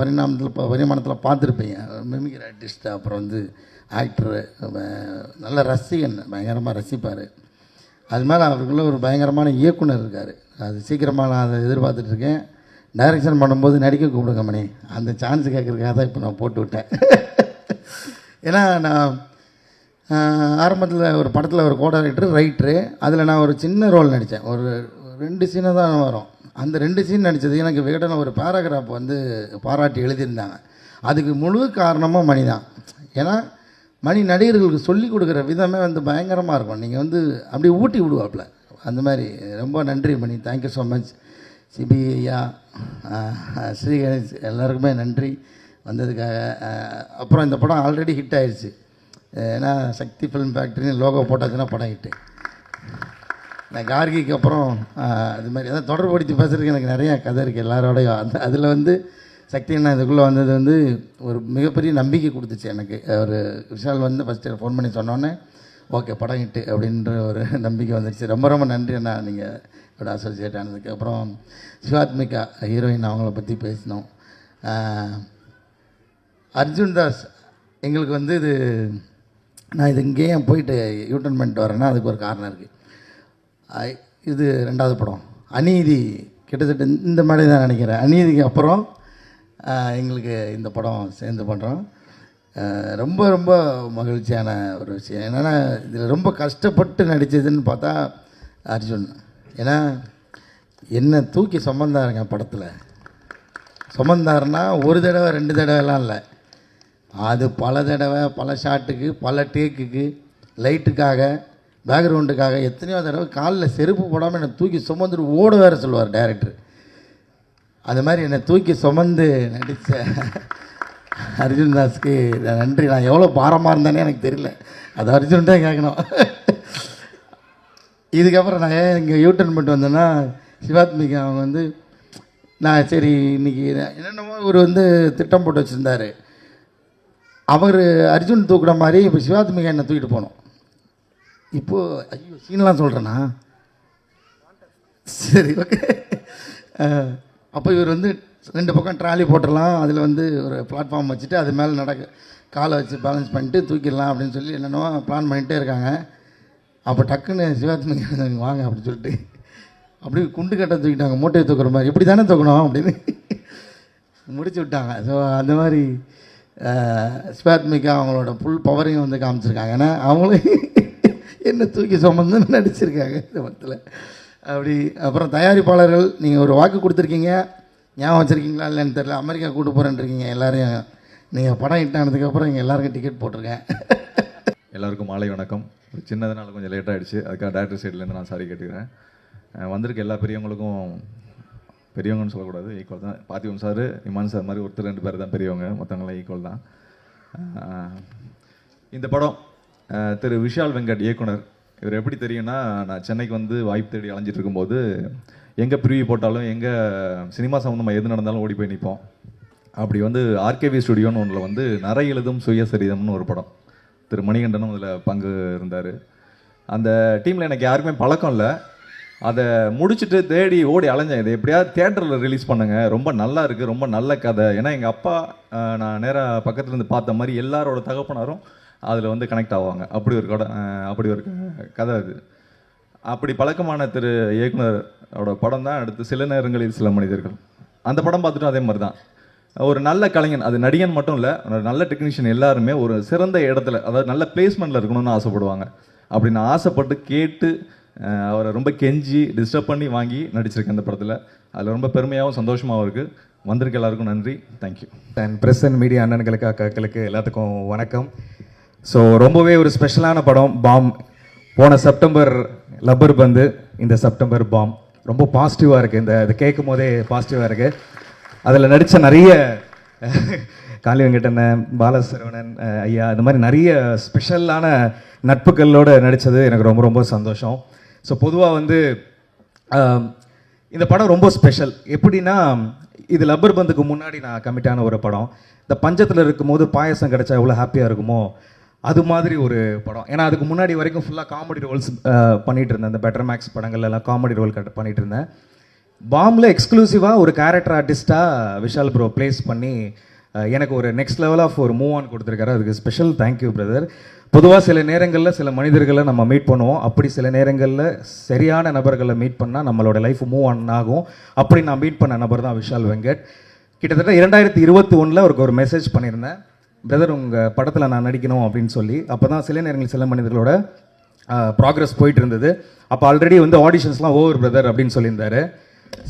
பரிமாணத்தில் பார்த்துருப்பீங்க. மிமிக்ரி ஆர்டிஸ்ட்டு, அப்புறம் வந்து ஆக்டரு, நல்ல ரசிகன், பயங்கரமாக ரசிப்பார். அது மேலே அவருக்குள்ள ஒரு பயங்கரமான இயக்குனர் இருக்கார். அது சீக்கிரமாக நான் அதை எதிர்பார்த்துட்ருக்கேன். டைரக்ஷன் பண்ணும்போது நடிக்க கூப்பிடுங்க மணி, அந்த சான்ஸ் கேட்குறதுக்காக தான் இப்போ நான் போட்டு விட்டேன். ஏன்னா நான் ஆரம்பத்தில் ஒரு படத்தில் ஒரு கோஆர்டினேட்டர் ரைட்டரு, அதில் நான் ஒரு சின்ன ரோல் நடித்தேன். ஒரு 2 சீனை தான் வரும். அந்த 2 சீன் நடித்தது எனக்கு விகடன ஒரு பேராகிராஃப் வந்து பாராட்டி எழுதியிருந்தாங்க. அதுக்கு முழு காரணமாக மணி தான். ஏன்னா மணி நடிகர்களுக்கு சொல்லிக் கொடுக்குற விதமே வந்து பயங்கரமாக இருக்கும். நீங்கள் வந்து அப்படியே ஊட்டி விடுவாப்புல. அந்த மாதிரி ரொம்ப நன்றி Mani. Thank you so much. Sibi ஐயா, ஸ்ரீ கணேஷ், எல்லாருக்குமே நன்றி வந்ததுக்காக. அப்புறம் இந்த படம் ஆல்ரெடி ஹிட் ஆயிடுச்சு. ஏன்னா சக்தி ஃபிலிம் ஃபேக்ட்ரின்னு லோகோ போட்டாச்சுன்னா படம் ஹிட்டு. நான் கார்கிக்கு அப்புறம் அது மாதிரி அதான் தொடர்புபடுத்தி பேசுகிறதுக்கு எனக்கு நிறையா கதை இருக்குது எல்லாரோடையும். அதில் வந்து சக்தி அண்ணா இதுக்குள்ளே வந்தது வந்து ஒரு மிகப்பெரிய நம்பிக்கை கொடுத்துச்சு எனக்கு. ஒரு விஷால் வந்து ஃபஸ்ட்டு ஃபோன் பண்ணி சொன்னோன்னே ஓகே படம் ஹிட்டு அப்படின்ற ஒரு நம்பிக்கை வந்துடுச்சு. ரொம்ப ரொம்ப நன்றி அண்ணா நீங்கள் இதோட அசோசியேட் ஆனதுக்கு. அப்புறம் சிவாத்மிகா ஹீரோயின், அவங்கள பற்றி பேசினோம். அர்ஜுன் தாஸ் எங்களுக்கு வந்து இது நான் இது இங்கேயே போயிட்டு யூட்டன் பண்ணிட்டு வரேன்னா அதுக்கு ஒரு காரணம் இருக்குது. இது 2வது படம் அநீதி, கிட்டத்தட்ட இந்த மாதிரி தான் நினைக்கிறேன். அநீதிக்கு அப்புறம் எங்களுக்கு இந்த படம் சேர்ந்து பண்ணுறோம். ரொம்ப ரொம்ப மகிழ்ச்சியான ஒரு விஷயம். என்னென்னா இதில் ரொம்ப கஷ்டப்பட்டு நடித்ததுன்னு பார்த்தா அர்ஜுன். ஏன்னா என்னை தூக்கி சுமந்தாருங்க படத்தில். சுமந்தாருன்னா ஒரு தடவை 2 தடவைலாம் இல்லை, அது பல தடவை, பல ஷாட்டுக்கு, பல டேக்குக்கு லைட்டுக்காக பேக்ரவுண்டுக்காக எத்தனையோ தடவை காலில் செருப்பு போடாமல் என்னை தூக்கி சுமந்துட்டு ஓட வேற சொல்லுவார் டைரக்டர். அது மாதிரி என்னை தூக்கி சுமந்து நடித்த அர்ஜுன் தாஸ்க்கு நன்றி. நான் எவ்வளோ பாரமாக இருந்தேனே எனக்கு தெரியல, அது அர்ஜுன்ட்டே கேட்கணும். இதுக்கப்புறம் நான் ஏன் இங்கே யூட்டர்ன் பண்ணிட்டு வந்தேன்னா, சிவாத்மிகா அவங்க வந்து நான் சரி இன்றைக்கி என்னென்னமோ இவர் வந்து திட்டம் போட்டு வச்சுருந்தார். அவர் அர்ஜுன் தூக்குற மாதிரி இப்போ சிவாத்மிகா என்னை தூக்கிட்டு போனோம். இப்போது ஐயோ சீன்லாம் சொல்கிறேண்ணா, சரி ஓகே. அப்போ இவர் வந்து 2 பக்கம் ட்ராலி போட்டுடலாம், அதில் வந்து ஒரு பிளாட்ஃபார்ம் வச்சுட்டு அது மேலே காலை வச்சு பேலன்ஸ் பண்ணிட்டு தூக்கிடலாம் அப்படின்னு சொல்லி என்னென்னோ பிளான் பண்ணிகிட்டே இருக்காங்க. அப்போ டக்குன்னு சிவாத்மிகா வாங்க அப்படின்னு சொல்லிட்டு அப்படியே குண்டு கட்டை தூக்கிட்டாங்க, மூட்டையை தூக்குற மாதிரி. இப்படி தானே தூக்கணும் அப்படின்னு முடிச்சு விட்டாங்க. ஸோ அந்த மாதிரி சிவாத்மிகா அவங்களோட ஃபுல் பவரையும் வந்து காமிச்சிருக்காங்க. ஏன்னா அவங்களும் என்ன தூக்கி சுமந்து நடிச்சிருக்காங்க இந்த படத்தில். அப்படி அப்புறம் தயாரிப்பாளர்கள், நீங்கள் ஒரு வாக்கு கொடுத்துருக்கீங்க, ஞாபகம் வச்சுருக்கீங்களா இல்லைன்னு தெரியல, அமெரிக்கா கூட்டு போகிறேன்ருக்கீங்க எல்லாரையும். நீங்கள் படம் ஹிட் ஆனதுக்கப்புறம் இங்கே எல்லாருக்கும் டிக்கெட் போட்டிருக்கேன். எல்லாருக்கும் மாலை வணக்கம். ஒரு சின்னதுனால கொஞ்சம் லேட் ஆகிடுச்சு, அதுக்காக டேரக்டர் சைட்லேருந்து நான் சாரி கேட்டுக்கிறேன். வந்திருக்க எல்லா பெரியவங்களுக்கும், பெரியவங்கன்னு சொல்லக்கூடாது, ஈக்குவல் தான். பார்த்திபன் சார், இமான் சார் மாதிரி ஒருத்தர் 2 பேர் தான் பெரியவங்க, மற்றவங்களாம் ஈக்குவல் தான். இந்த படம் திரு விஷால் வெங்கட் இயக்குனர். இவர் எப்படி தெரியும்னா, நான் சென்னைக்கு வந்து வாய்ப்பு தேடி அலைஞ்சிட்டு இருக்கும்போது எங்கே ப்ரிவியூ போட்டாலும், எங்கே சினிமா சம்மந்தமாக எது நடந்தாலும் ஓடி போய் நிற்போம். அப்படி வந்து ஆர்கேவி ஸ்டுடியோன்னு ஒன்றில் வந்து நிறை எழுதும் சுயசரிதம்னு ஒரு படம், திரு மணிகண்டனும் அதில் பங்கு இருந்தார். அந்த டீமில் எனக்கு யாருக்குமே பழக்கம் இல்லை. அதை முடிச்சுட்டு தேடி ஓடி அலைஞ்சேன், இதை எப்படியாவது தேட்டரில் ரிலீஸ் பண்ணுங்கள், ரொம்ப நல்லா இருக்குது, ரொம்ப நல்ல கதை. ஏன்னா எங்கள் அப்பா நான் நேராக பக்கத்துலேருந்து பார்த்த மாதிரி எல்லாரோட தகப்பனாரும் அதில் வந்து கனெக்ட் ஆவாங்க. அப்படி ஒரு கதை அது. அப்படி பழக்கமான திரு இயக்குனரோட படம் தான் அடுத்து சில நேரங்களில் சில மனிதர்கள். அந்த படம் பார்த்துட்டும் அதே மாதிரி தான். ஒரு நல்ல கலைஞன், அது நடிகன் மட்டும் இல்லை, ஒரு நல்ல டெக்னீஷியன் எல்லாருமே ஒரு சிறந்த இடத்துல, அதாவது நல்ல பிளேஸ்மெண்ட்டில் இருக்கணும்னு ஆசைப்படுவாங்க. அப்படி நான் ஆசைப்பட்டு கேட்டு அவரை ரொம்ப கெஞ்சி டிஸ்டர்ப் பண்ணி வாங்கி நடிச்சிருக்கேன் இந்த படத்தில். அதில் ரொம்ப பெருமையாகவும் சந்தோஷமாகவும் இருக்குது. வந்திருக்க எல்லாருக்கும் நன்றி, thank you. And press and media அண்ணன்களுக்கு அக்காக்களுக்கு எல்லாத்துக்கும் வணக்கம். ஸோ ரொம்பவே ஒரு ஸ்பெஷலான படம் பாம். போன செப்டம்பர் லப்பர் பந்து, இந்த செப்டம்பர் பாம். ரொம்ப பாசிட்டிவாக இருக்குது, இது கேட்கும் போதே பாசிட்டிவாக இருக்குது. அதில் நடித்த நிறைய காளி வெங்கடண்ணன், பாலசரவணன் ஐயா, இந்த மாதிரி நிறைய ஸ்பெஷலான நட்புகளோடு நடித்தது எனக்கு ரொம்ப ரொம்ப சந்தோஷம். ஸோ பொதுவாக வந்து இந்த படம் ரொம்ப ஸ்பெஷல். எப்படின்னா, இது லப்பர் பந்துக்கு முன்னாடி நான் கமிட்டான ஒரு படம். இந்த பஞ்சத்தில் இருக்கும்போது பாயசம் கிடச்சா எவ்வளோ ஹாப்பியாக இருக்குமோ அது மாதிரி ஒரு படம். ஏன்னா அதுக்கு முன்னாடி வரைக்கும் ஃபுல்லாக காமெடி ரோல்ஸ் பண்ணிகிட்டு இருந்தேன். இந்த பெட்டர் மேக்ஸ் படங்கள்லாம் காமெடி ரோல் பண்ணிகிட்டு இருந்தேன். பாம்பில் எக்ஸ்க்ளூசிவாக ஒரு கேரக்டர் ஆர்டிஸ்ட்டாக விஷால் ப்ரோ ப்ளேஸ் பண்ணி எனக்கு ஒரு நெக்ஸ்ட் லெவல் ஆஃப் ஒரு மூவ் ஆன் கொடுத்துருக்காரு. அதுக்கு ஸ்பெஷல் தேங்க்யூ பிரதர். பொதுவாக சில நேரங்களில் சில மனிதர்களை நம்ம மீட் பண்ணுவோம், அப்படி சில நேரங்களில் சரியான நபர்களை மீட் பண்ணால் நம்மளோட லைஃப் மூவ் ஆன் ஆகும். அப்படி நான் மீட் பண்ண நபர் தான் விஷால் வெங்கட். கிட்டத்தட்ட 2021 அவருக்கு ஒரு மெசேஜ் பண்ணியிருந்தேன், பிரதர் உங்கள் படத்தில் நான் நடிக்கணும் அப்படின்னு சொல்லி. அப்போ தான் சில நேரங்களில் சில மனிதர்களோட ப்ராக்ரஸ் போயிட்டு இருந்தது. அப்போ ஆல்ரெடி வந்து ஆடிஷன்ஸ்லாம் ஓவர் பிரதர் அப்படின்னு சொல்லியிருந்தாரு.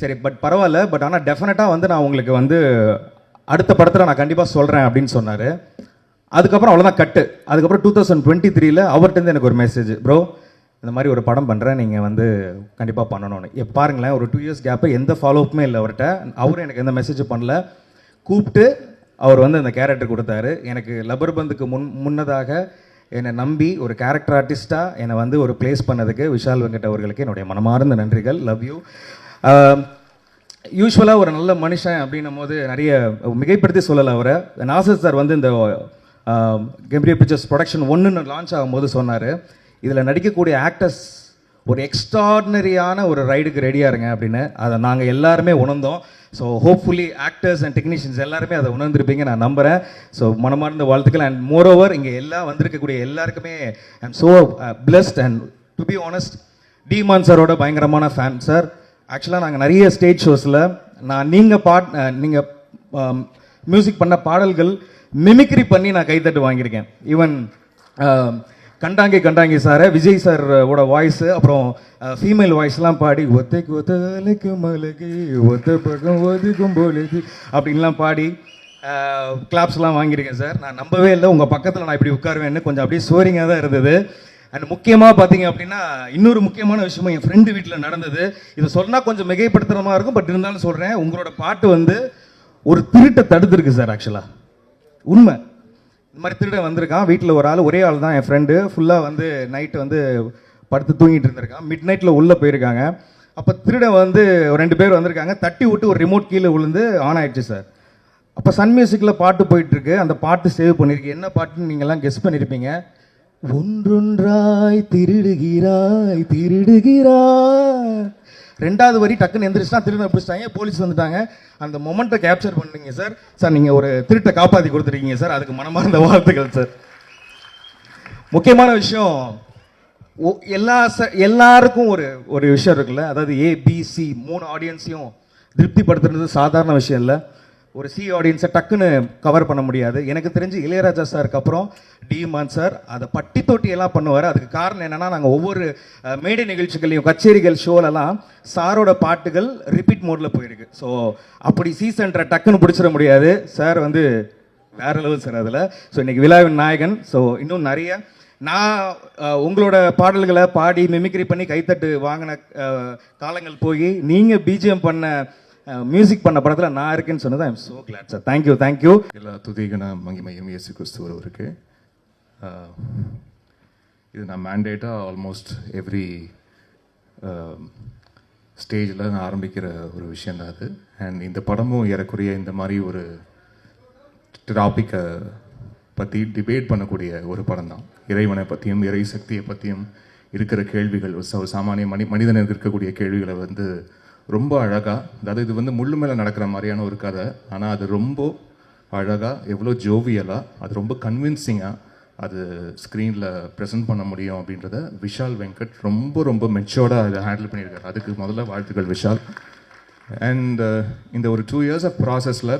சரி பரவாயில்ல, ஆனால் டெஃபினட்டாக வந்து நான் உங்களுக்கு வந்து அடுத்த படத்தில் நான் கண்டிப்பாக சொல்கிறேன் அப்படின்னு சொன்னார். அதுக்கப்புறம் அவ்வளோதான் கட்டு. அதுக்கப்புறம் 2023 அவர்கிட்ட எனக்கு ஒரு மெசேஜ், ப்ரோ இந்த மாதிரி ஒரு படம் பண்ணுறேன், நீங்கள் வந்து கண்டிப்பாக பண்ணணும்னு. பாருங்களேன், ஒரு 2 இயர்ஸ் கேப்பு, எந்த ஃபாலோஅப்புமே இல்லை அவர்கிட்ட. அவரும் எனக்கு எந்த மெசேஜும் பண்ணல. கூப்பிட்டு அவர் வந்து அந்த கேரக்டர் கொடுத்தாரு. எனக்கு லப்பர் பந்துக்கு முன்னதாக என்னை நம்பி ஒரு கேரக்டர் ஆர்டிஸ்ட்டாக என்னை வந்து ஒரு ப்ளேஸ் பண்ணதுக்கு விஷால் வெங்கட் அவர்களுக்கு என்னுடைய மனமார்ந்த நன்றிகள். Love you. யூஸ்வலாக ஒரு நல்ல மனுஷன் அப்படின்னும் போது நிறைய மிகைப்படுத்தி சொல்லலை அவரை. நாசர் சார் வந்து இந்த கெம்பீரியர் பிக்சர்ஸ் ப்ரொடக்ஷன் 1 லான்ச் ஆகும்போது சொன்னார், இதில் நடிக்கக்கூடிய ஆக்டர்ஸ் ஒரு எக்ஸ்ட்ராடினரியான ஒரு ரைடுக்கு ரெடியாக இருங்க அப்படின்னு. அதை நாங்கள் எல்லாருமே உணர்ந்தோம். So hopefully actors and technicians எல்லாருமே அதை உணர்ந்திருப்பீங்க நான் நம்புகிறேன். ஸோ மனமார்ந்த வாழ்த்துக்கள். அண்ட் மோரோவர் இங்கே எல்லாம் வந்திருக்கக்கூடிய எல்லாருக்குமே I am so blessed. And to be honest, demon சாரோட பயங்கரமான ஃபேன் சார். ஆக்சுவலாக நாங்கள் நிறைய ஸ்டேஜ் ஷோஸில் நீங்கள் மியூசிக் பண்ண பாடல்கள் மிமிக்ரி பண்ணி நான் கைத்தட்டு வாங்கியிருக்கேன். ஈவன் கண்டாங்கி சாரை, விஜய் சாரோட வாய்ஸு, அப்புறம் ஃபீமேல் வாய்ஸ்லாம் பாடி ஒத்தைக்கு ஒத்தலைக்கு மலைக்கு ஒத்த பக்கம் ஒதுக்கும் போலுக்கு அப்படின்லாம் பாடி கிளாப்ஸ்லாம் வாங்கியிருக்கேன் சார். நான் நம்பவே இல்லை உங்கள் பக்கத்தில் நான் இப்படி உட்காருவேன்னு. கொஞ்சம் அப்படியே சோரிங்காக தான் இருந்தது. அண்ட் முக்கியமாக பார்த்தீங்க அப்படின்னா இன்னொரு முக்கியமான விஷயமும் என் ஃப்ரெண்டு வீட்டில் நடந்தது. இதை சொன்னால் கொஞ்சம் மிகைப்படுத்துகிற மாதிரி இருக்கும், பட் இருந்தாலும் சொல்கிறேன். உங்களோட பாட்டு வந்து ஒரு திருட்டை தடுத்துருக்கு சார். ஆக்சுவலாக உண்மை, இந்த மாதிரி திருடன் வந்திருக்கான். வீட்டில் ஒரு ஆள், ஒரே ஆள் தான் என் ஃப்ரெண்டு. ஃபுல்லாக வந்து நைட்டு வந்து படுத்து தூங்கிட்டு இருந்திருக்கான். மிட் நைட்டில் உள்ளே போயிருக்காங்க. அப்போ திருடன் வந்து 2 பேர் வந்திருக்காங்க. தட்டி விட்டு ஒரு ரிமோட் கீழே விழுந்து ஆன் ஆயிடுச்சு சார். அப்போ சன் மியூசிக்கில் பாட்டு போயிட்டுருக்கு. அந்த பாட்டு சேவ் பண்ணியிருக்கு. என்ன பாட்டுன்னு நீங்கள்லாம் கெஸ் பண்ணியிருப்பீங்க. ஒன்றொன்றாய் திருடுகிறாய் திருடுகிறாய். 2வது வரி டக்குன்னு எந்திரிச்சுனா திருட பிடிச்சிட்டாங்க, போலீஸ் வந்துட்டாங்க. அந்த மொமெண்ட்டை கேப்சர் பண்ணுறீங்க சார். சார் நீங்கள் ஒரு திருட்டை காப்பாற்றி கொடுத்துருக்கீங்க சார், அதுக்கு மனமார்ந்த வாழ்த்துக்கள் சார். முக்கியமான விஷயம், எல்லாருக்கும் ஒரு விஷயம் இருக்குல்ல, அதாவது ABC 3 ஆடியன்ஸையும் திருப்திப்படுத்துறது சாதாரண விஷயம் இல்லை. ஒரு சி ஆடியன்ஸை டக்குன்னு கவர் பண்ண முடியாது. எனக்கு தெரிஞ்சு இளையராஜா சாருக்கு அப்புறம் டிமான் சார் அதை பட்டி தொட்டியெல்லாம் பண்ணுவார். அதுக்கு காரணம் என்னென்னா, நாங்கள் ஒவ்வொரு மேடை நிகழ்ச்சிகளையும் கச்சேரிகள் ஷோலெல்லாம் சாரோட பாட்டுகள் ரிப்பீட் மோடில் போயிருக்கு. ஸோ அப்படி சீசன்றை டக்குன்னு பிடிச்சிட முடியாது. சார் வந்து வேற லெவல் சார் அதில். ஸோ இன்றைக்கி விழாவின் நாயகன். ஸோ இன்னும் நிறைய நான் உங்களோட பாடல்களை பாடி மிமிக்ரி பண்ணி கைத்தட்டு வாங்கின காலங்கள் போய் நீங்கள் பிஜிஎம் பண்ண மியூசிக் பண்ண படத்தில் நான் இருக்கேன்னு சொன்னது I am so glad sir. Thank you thank you. எல்லா துதிகன மகிமையும் இயேசு கிறிஸ்து ஒருவருக்கு. இது நான் மேண்டேட்டாக ஆல்மோஸ்ட் எவ்ரி ஸ்டேஜில் நான் ஆரம்பிக்கிற ஒரு விஷயந்தான் அது. அண்ட் இந்த படமும் ஏறக்குறைய இந்த மாதிரி ஒரு டாப்பிக்கை பற்றி டிபேட் பண்ணக்கூடிய ஒரு படம் தான். இறைவனை பற்றியும் இறை சக்தியை பற்றியும் இருக்கிற கேள்விகள், ஒரு சாமானிய மனிதனுக்கு இருக்கக்கூடிய கேள்விகளை வந்து ரொம்ப அழகாக, அதாவது இது வந்து முள்ளு மேலே நடக்கிற மாதிரியான ஒரு கதை, ஆனால் அது ரொம்ப அழகாக, எவ்வளோ ஜோவியலாக, அது ரொம்ப கன்வின்சிங்காக அது ஸ்க்ரீனில் ப்ரெசென்ட் பண்ண முடியும் அப்படின்றத விஷால் வெங்கட் ரொம்ப ரொம்ப மெச்சோர்டாக அதை ஹேண்டில் பண்ணியிருக்காரு. அதுக்கு முதல்ல வாழ்த்துக்கள் விஷால். அண்ட் இந்த ஒரு 2 years ஆஃப் ப்ராசஸில்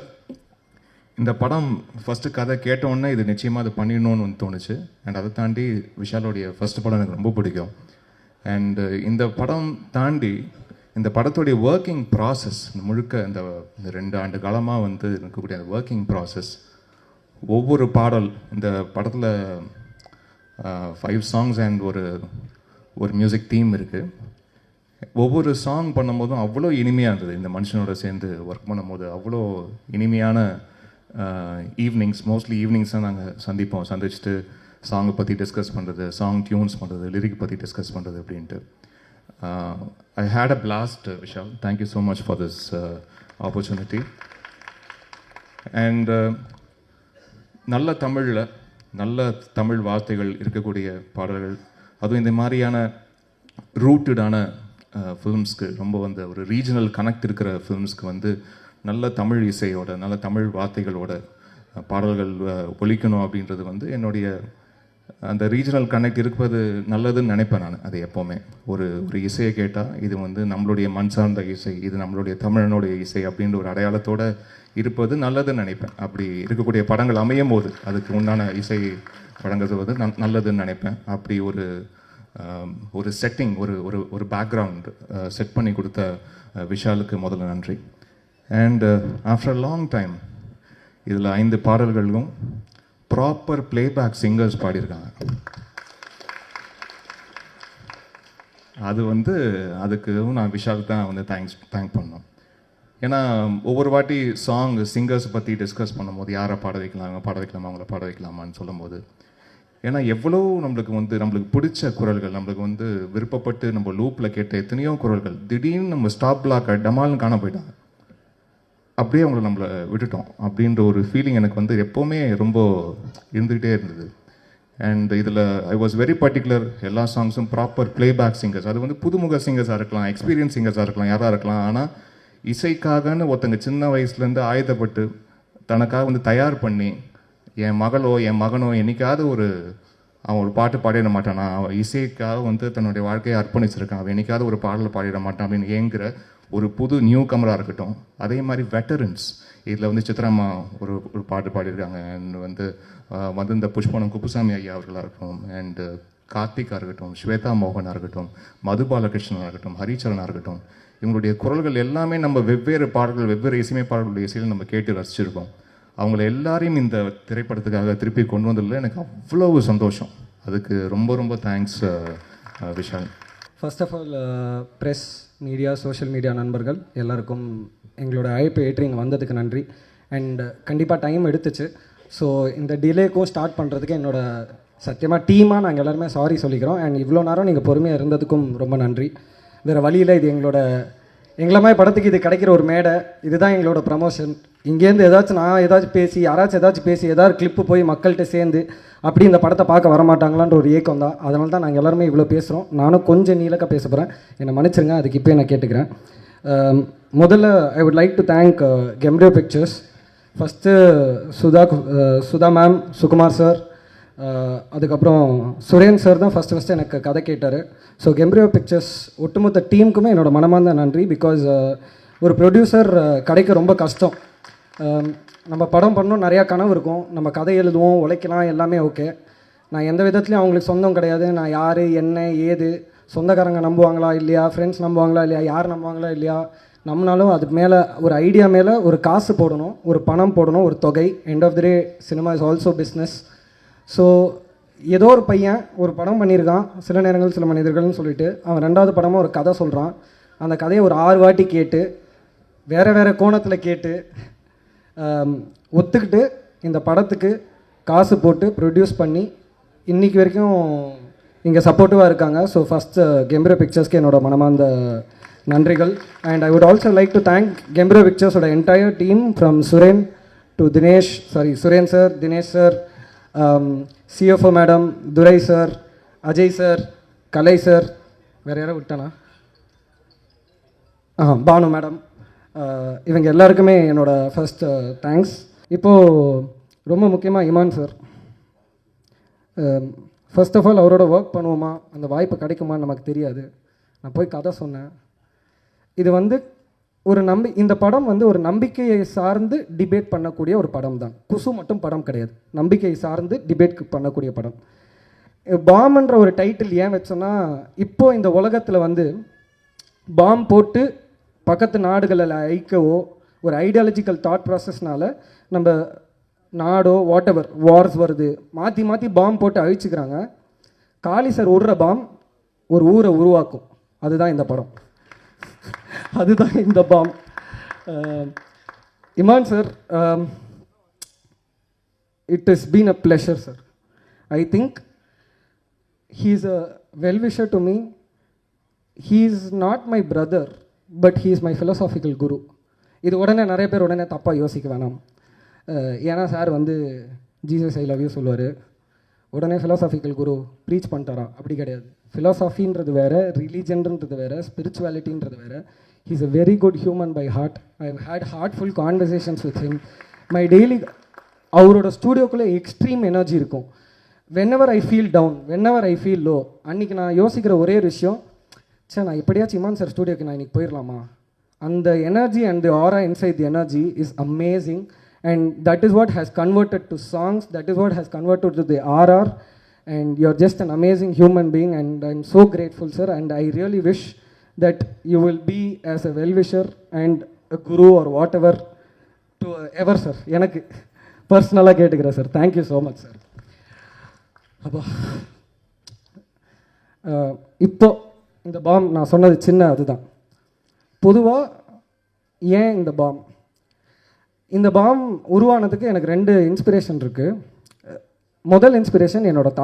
இந்த படம் ஃபஸ்ட்டு கதை கேட்டோன்னே இது நிச்சயமாக அது பண்ணிடணும்னு வந்து தோணுச்சு. அண்ட் அதை தாண்டி விஷாலோடைய ஃபஸ்ட்டு படம் எனக்கு ரொம்ப பிடிக்கும். அண்டு இந்த படம் தாண்டி இந்த படத்துடைய ஒர்க்கிங் ப்ராசஸ் முழுக்க இந்த 2 ஆண்டு காலமாக வந்து இருக்கக்கூடிய அந்த ஒர்க்கிங் ப்ராசஸ், ஒவ்வொரு பாடல் இந்த படத்தில் 5 songs அண்ட் ஒரு மியூசிக் தீம் இருக்குது. ஒவ்வொரு சாங் பண்ணும்போதும் அவ்வளோ இனிமையாக இருந்தது. இந்த மனுஷனோட சேர்ந்து ஒர்க் பண்ணும்போது அவ்வளோ இனிமையான ஈவினிங்ஸ், மோஸ்ட்லி ஈவினிங்ஸாக நாங்கள் சந்திச்சுட்டு சாங்கை பற்றி டிஸ்கஸ் பண்ணுறது, சாங் டியூன்ஸ் பண்ணுறது, லிரிக் பற்றி டிஸ்கஸ் பண்ணுறது அப்படின்ட்டு. I had a blast, Vishal. Thank you so much for this opportunity. And நல்ல தமிழில் நல்ல தமிழ் வார்த்தைகள் இருக்கக்கூடிய பாடல்கள், அதுவும் இந்த மாதிரியான ரூட்டடான ஃபிலிம்ஸ்க்கு, ரொம்ப வந்து ஒரு ரீஜனல் கனெக்ட் இருக்கிற ஃபிலிம்ஸ்க்கு வந்து நல்ல தமிழ் இசையோட நல்ல தமிழ் வார்த்தைகளோட பாடல்கள் ஒலிக்கணும் அப்படின்றது வந்து என்னுடைய அந்த ரீஜனல் கனெக்ட் இருப்பது நல்லதுன்னு நினைப்பேன் நான். அது எப்போவுமே ஒரு இசையை கேட்டால் இது வந்து நம்மளுடைய மண் சார்ந்த இசை, இது நம்மளுடைய தமிழனுடைய இசை அப்படின்ற ஒரு அடையாளத்தோடு இருப்பது நல்லதுன்னு நினைப்பேன். அப்படி இருக்கக்கூடிய படங்கள் அமையும் போது அதுக்கு உண்டான இசை வழங்குறது வந்து நல்லதுன்னு நினைப்பேன். அப்படி ஒரு செட்டிங், ஒரு பேக்ரவுண்ட் செட் பண்ணி கொடுத்த விஷாலுக்கு முதல்ல நன்றி. And after a long time இதில் 5 பாடல்களும் ப்ராப்பர் பிளேபேக் சிங்கர்ஸ் பாடியிருக்காங்க. அது வந்து அதுக்கு நான் விஷாலுக்கு தான் வந்து தேங்க் பண்ணோம். ஏன்னா ஒவ்வொரு வாட்டி சிங்கர்ஸ் பற்றி டிஸ்கஸ் பண்ணும்போது யாரை பாட வைக்கலாமா, அவங்கள பாட வைக்கலாமான்னு சொல்லும்போது, ஏன்னா எவ்வளோ நம்மளுக்கு பிடிச்ச குரல்கள், நம்மளுக்கு வந்து விருப்பப்பட்டு நம்ம லூப்பில் கேட்ட எத்தனையோ குரல்கள் திடீர்னு நம்ம ஸ்டாப் பிளாக் டமால்னு காண போயிட்டாங்க. அப்படியே அவங்கள நம்மளை விட்டுட்டோம் அப்படின்ற ஒரு ஃபீலிங் எனக்கு வந்து எப்போவுமே ரொம்ப இருந்துகிட்டே இருந்தது. அண்ட் இதில் ஐ வாஸ் வெரி பர்டிகுலர், எல்லா சாங்ஸும் ப்ராப்பர் பிளேபேக் சிங்கர்ஸ். அது வந்து புதுமுக சிங்கர்ஸாக இருக்கலாம், எக்ஸ்பீரியன்ஸ் சிங்கர்ஸாக இருக்கலாம், யாராக இருக்கலாம். ஆனால் இசைக்காகன்னு ஒருத்தங்க சின்ன வயசுலேருந்து ஆயுதப்பட்டு தனக்காக வந்து தயார் பண்ணி, என் மகனோ என்னைக்காவது அவன் ஒரு பாட்டு பாடிட மாட்டானா, அவன் இசைக்காக வந்து தன்னுடைய வாழ்க்கையை அர்ப்பணிச்சிருக்கான், அவன் என்னைக்காவது ஒரு பாடலை பாடிட மாட்டான் அப்படின்னு ஏங்குற ஒரு புது நியூ கமராக இருக்கட்டும். அதே மாதிரி வெட்டரன்ஸ், இதில் வந்து சித்ராமா ஒரு பாட்டு பாடியிருக்காங்க. அண்ட் வந்து இந்த புஷ்பனம் குப்புசாமி ஐயா அவர்களாக இருக்கட்டும், அண்டு கார்த்திகாக இருக்கட்டும், ஸ்வேதா மோகனாக இருக்கட்டும், மது பாலகிருஷ்ணனாக இருக்கட்டும், ஹரிச்சரனாக இருக்கட்டும், இவங்களுடைய குரல்கள் எல்லாமே நம்ம வெவ்வேறு பாடல்கள், வெவ்வேறு இசையமைப்பாளர்களுடைய இசையில் நம்ம கேட்டு ரசிச்சிருக்கோம். அவங்கள எல்லாரையும் இந்த திரைப்படத்துக்காக திருப்பி கொண்டு வந்ததில் எனக்கு அவ்வளவு சந்தோஷம். அதுக்கு ரொம்ப ரொம்ப thanks Vishal. First of all press media social media நண்பர்கள் எல்லாருக்கும் எங்களோட அழைப்பு ஏற்று இங்கே வந்ததுக்கு நன்றி. அண்ட் கண்டிப்பாக டைம் எடுத்துச்சு. ஸோ இந்த டிலேக்கும் ஸ்டார்ட் பண்ணுறதுக்கு என்னோட சத்தியமாக டீமாக நாங்கள் எல்லாருமே சாரி சொல்லிக்கிறோம். அண்ட் இவ்வளோ நேரம் நீங்கள் பொறுமையாக இருந்ததுக்கும் ரொம்ப நன்றி. வேறு வழியில் இது எங்களை மாதிரி படத்துக்கு இது கிடைக்கிற ஒரு மேடை, இதுதான் எங்களோட ப்ரமோஷன். இங்கேருந்து நான் ஏதாச்சும் பேசி யாராச்சும் ஏதாச்சும் பேசி ஏதாவது கிளிப்பு போய் மக்கள்கிட்ட சேர்ந்து அப்படி இந்த படத்தை பார்க்க வரமாட்டாங்களான்ற ஒரு ஏக்கம் தான். அதனால தான் நாங்கள் எல்லாருமே இவ்வளோ பேசுகிறோம். நானும் கொஞ்சம் நீளக்க பேச போகிறேன், என்னை மன்னிச்சிருங்க. அதுக்கு இப்போ நான் கேட்டுக்கிறேன். முதல்ல I would like to thank கெம்ரியோ pictures. First Sudha ma'am, Sukumar sir, அதுக்கப்புறம் சுரேன் சார் தான் ஃபஸ்ட்டு எனக்கு கதை கேட்டார். ஸோ கெம்ரியோ பிக்சர்ஸ் ஒட்டுமொத்த டீமுக்குமே என்னோட மனமார்ந்த நன்றி. பிகாஸ் ஒரு ப்ரொடியூசர் கிடைக்க ரொம்ப கஷ்டம். நம்ம படம் பண்ணணும், நிறையா கனவு இருக்கும், நம்ம கதை எழுதுவோம், உழைக்கலாம், எல்லாமே ஓகே. நான் எந்த விதத்துலையும் அவங்களுக்கு சொந்தம் கிடையாது. நான் யார் என்ன ஏது, சொந்தக்காரங்க நம்புவாங்களா இல்லையா, ஃப்ரெண்ட்ஸ் நம்புவாங்களா இல்லையா, யார் நம்புவாங்களா இல்லையா, நம்மளாலும் அதுக்கு மேலே ஒரு ஐடியா மேலே ஒரு காசு போடணும், ஒரு பணம் போடணும், ஒரு தொகை. End of the day cinema is also business. So ஏதோ ஒரு பையன் ஒரு படம் பண்ணியிருக்கான், சில நேரங்கள் சில மனிதர்கள்னு சொல்லிட்டு அவன் ரெண்டாவது படமாக ஒரு கதை சொல்கிறான். அந்த கதையை ஒரு 6 வாட்டி கேட்டு வேறு கோணத்தில் கேட்டு ஒத்துக்கிட்டு இந்த படத்துக்கு காசு போட்டு ப்ரொடியூஸ் பண்ணி இன்றைக்கி வரைக்கும் இங்கே சப்போர்ட்டிவாக இருக்காங்க. ஸோ ஃபஸ்ட்டு கெம்ரியோ பிக்சர்ஸ்க்கு என்னோட மனமார்ந்த நன்றிகள். And I would also like to thank கெம்ரியோ பிக்சர்ஸோட entire team from Suren to Suren sir, Dinesh sir, CFO madam, Durai sir, Ajay sir, Kalai sir, வேறு யாரும் விட்டானா, பானு மேடம், இவங்க எல்லாருக்குமே என்னோட ஃபர்ஸ்ட் தேங்க்ஸ். இப்போது ரொம்ப முக்கியமாக Imman sir. First of all அவரோட ஒர்க் பண்ணுவோமா, அந்த வாய்ப்பு கிடைக்குமான்னு நமக்கு தெரியாது. நான் போய் கதை சொன்னேன். இது இந்த படம் ஒரு நம்பிக்கையை சார்ந்து டிபேட் பண்ணக்கூடிய ஒரு படம் தான். குசு மட்டும் படம் கிடையாது, நம்பிக்கையை சார்ந்து டிபேட் பண்ணக்கூடிய படம். பாம்ன்ற ஒரு டைட்டில் ஏன் வச்சோன்னா, இப்போது இந்த உலகத்தில் பாம் போட்டு பக்கத்து நாடுகளில் ஐக்கவோ ஒரு ஐடியாலஜிக்கல் தாட் ப்ராசஸ்னால நம்ம நாடோ வாட்டெவர் வார்ஸ் வருது, மாற்றி மாற்றி பாம் போட்டு அழிச்சுக்கிறாங்க. காளி சார் விடுற பாம் ஒரு ஊரை உருவாக்கும். அதுதான் இந்த படம், அதுதான் இந்த bomb. Imman sir, it is been a pleasure sir. I think he is a well-wisher to me. He is not my brother, but he is my philosophical guru. இது உடனே நிறைய பேர் உடனே தப்பாக யோசிக்க வேணாம். ஏன்னா sir Jesus I love you சொல்லுவார், உடனே ஃபிலாசாபிக்கல் குரு ப்ரீச் பண்ணிட்டாரா? அப்படி கிடையாது. ஃபிலாசாஃபின்றது வேறு, ரிலீஜன்ன்றது வேறு, ஸ்பிரிச்சுவாலிட்டின்றது வேறு. He is a very good human by heart. I have had heartful conversations with him. My daily அவரோட ஸ்டூடியோக்குள்ளே எக்ஸ்ட்ரீம் எனர்ஜி இருக்கும். Whenever I feel down, whenever I feel low, அன்றைக்கி நான் யோசிக்கிற ஒரே விஷயம், சே நான் எப்படியாச்சும் இமான் சார் ஸ்டூடியோக்கு நான் இன்றைக்கி போயிடலாமா? அந்த எனர்ஜி அண்ட் தி ஆரா inside the energy is amazing. And that is what has converted to songs, that is what has converted to the RR, and you're just an amazing human being, and I'm so grateful sir, and I really wish that you will be as a well-wisher and a guru or whatever to ever sir. எனக்கு பர்சனலாக கேட்டுக்கிறேன் sir. Thank you so much sir. அப்போ இப்போ இந்த bomb நான் சொன்னது சின்ன அதுதான். பொதுவாக ஏன் இந்த பாம் உருவானதுக்கு எனக்கு 2 இன்ஸ்பிரேஷன் இருக்குது. முதல் இன்ஸ்பிரேஷன் என்னோடய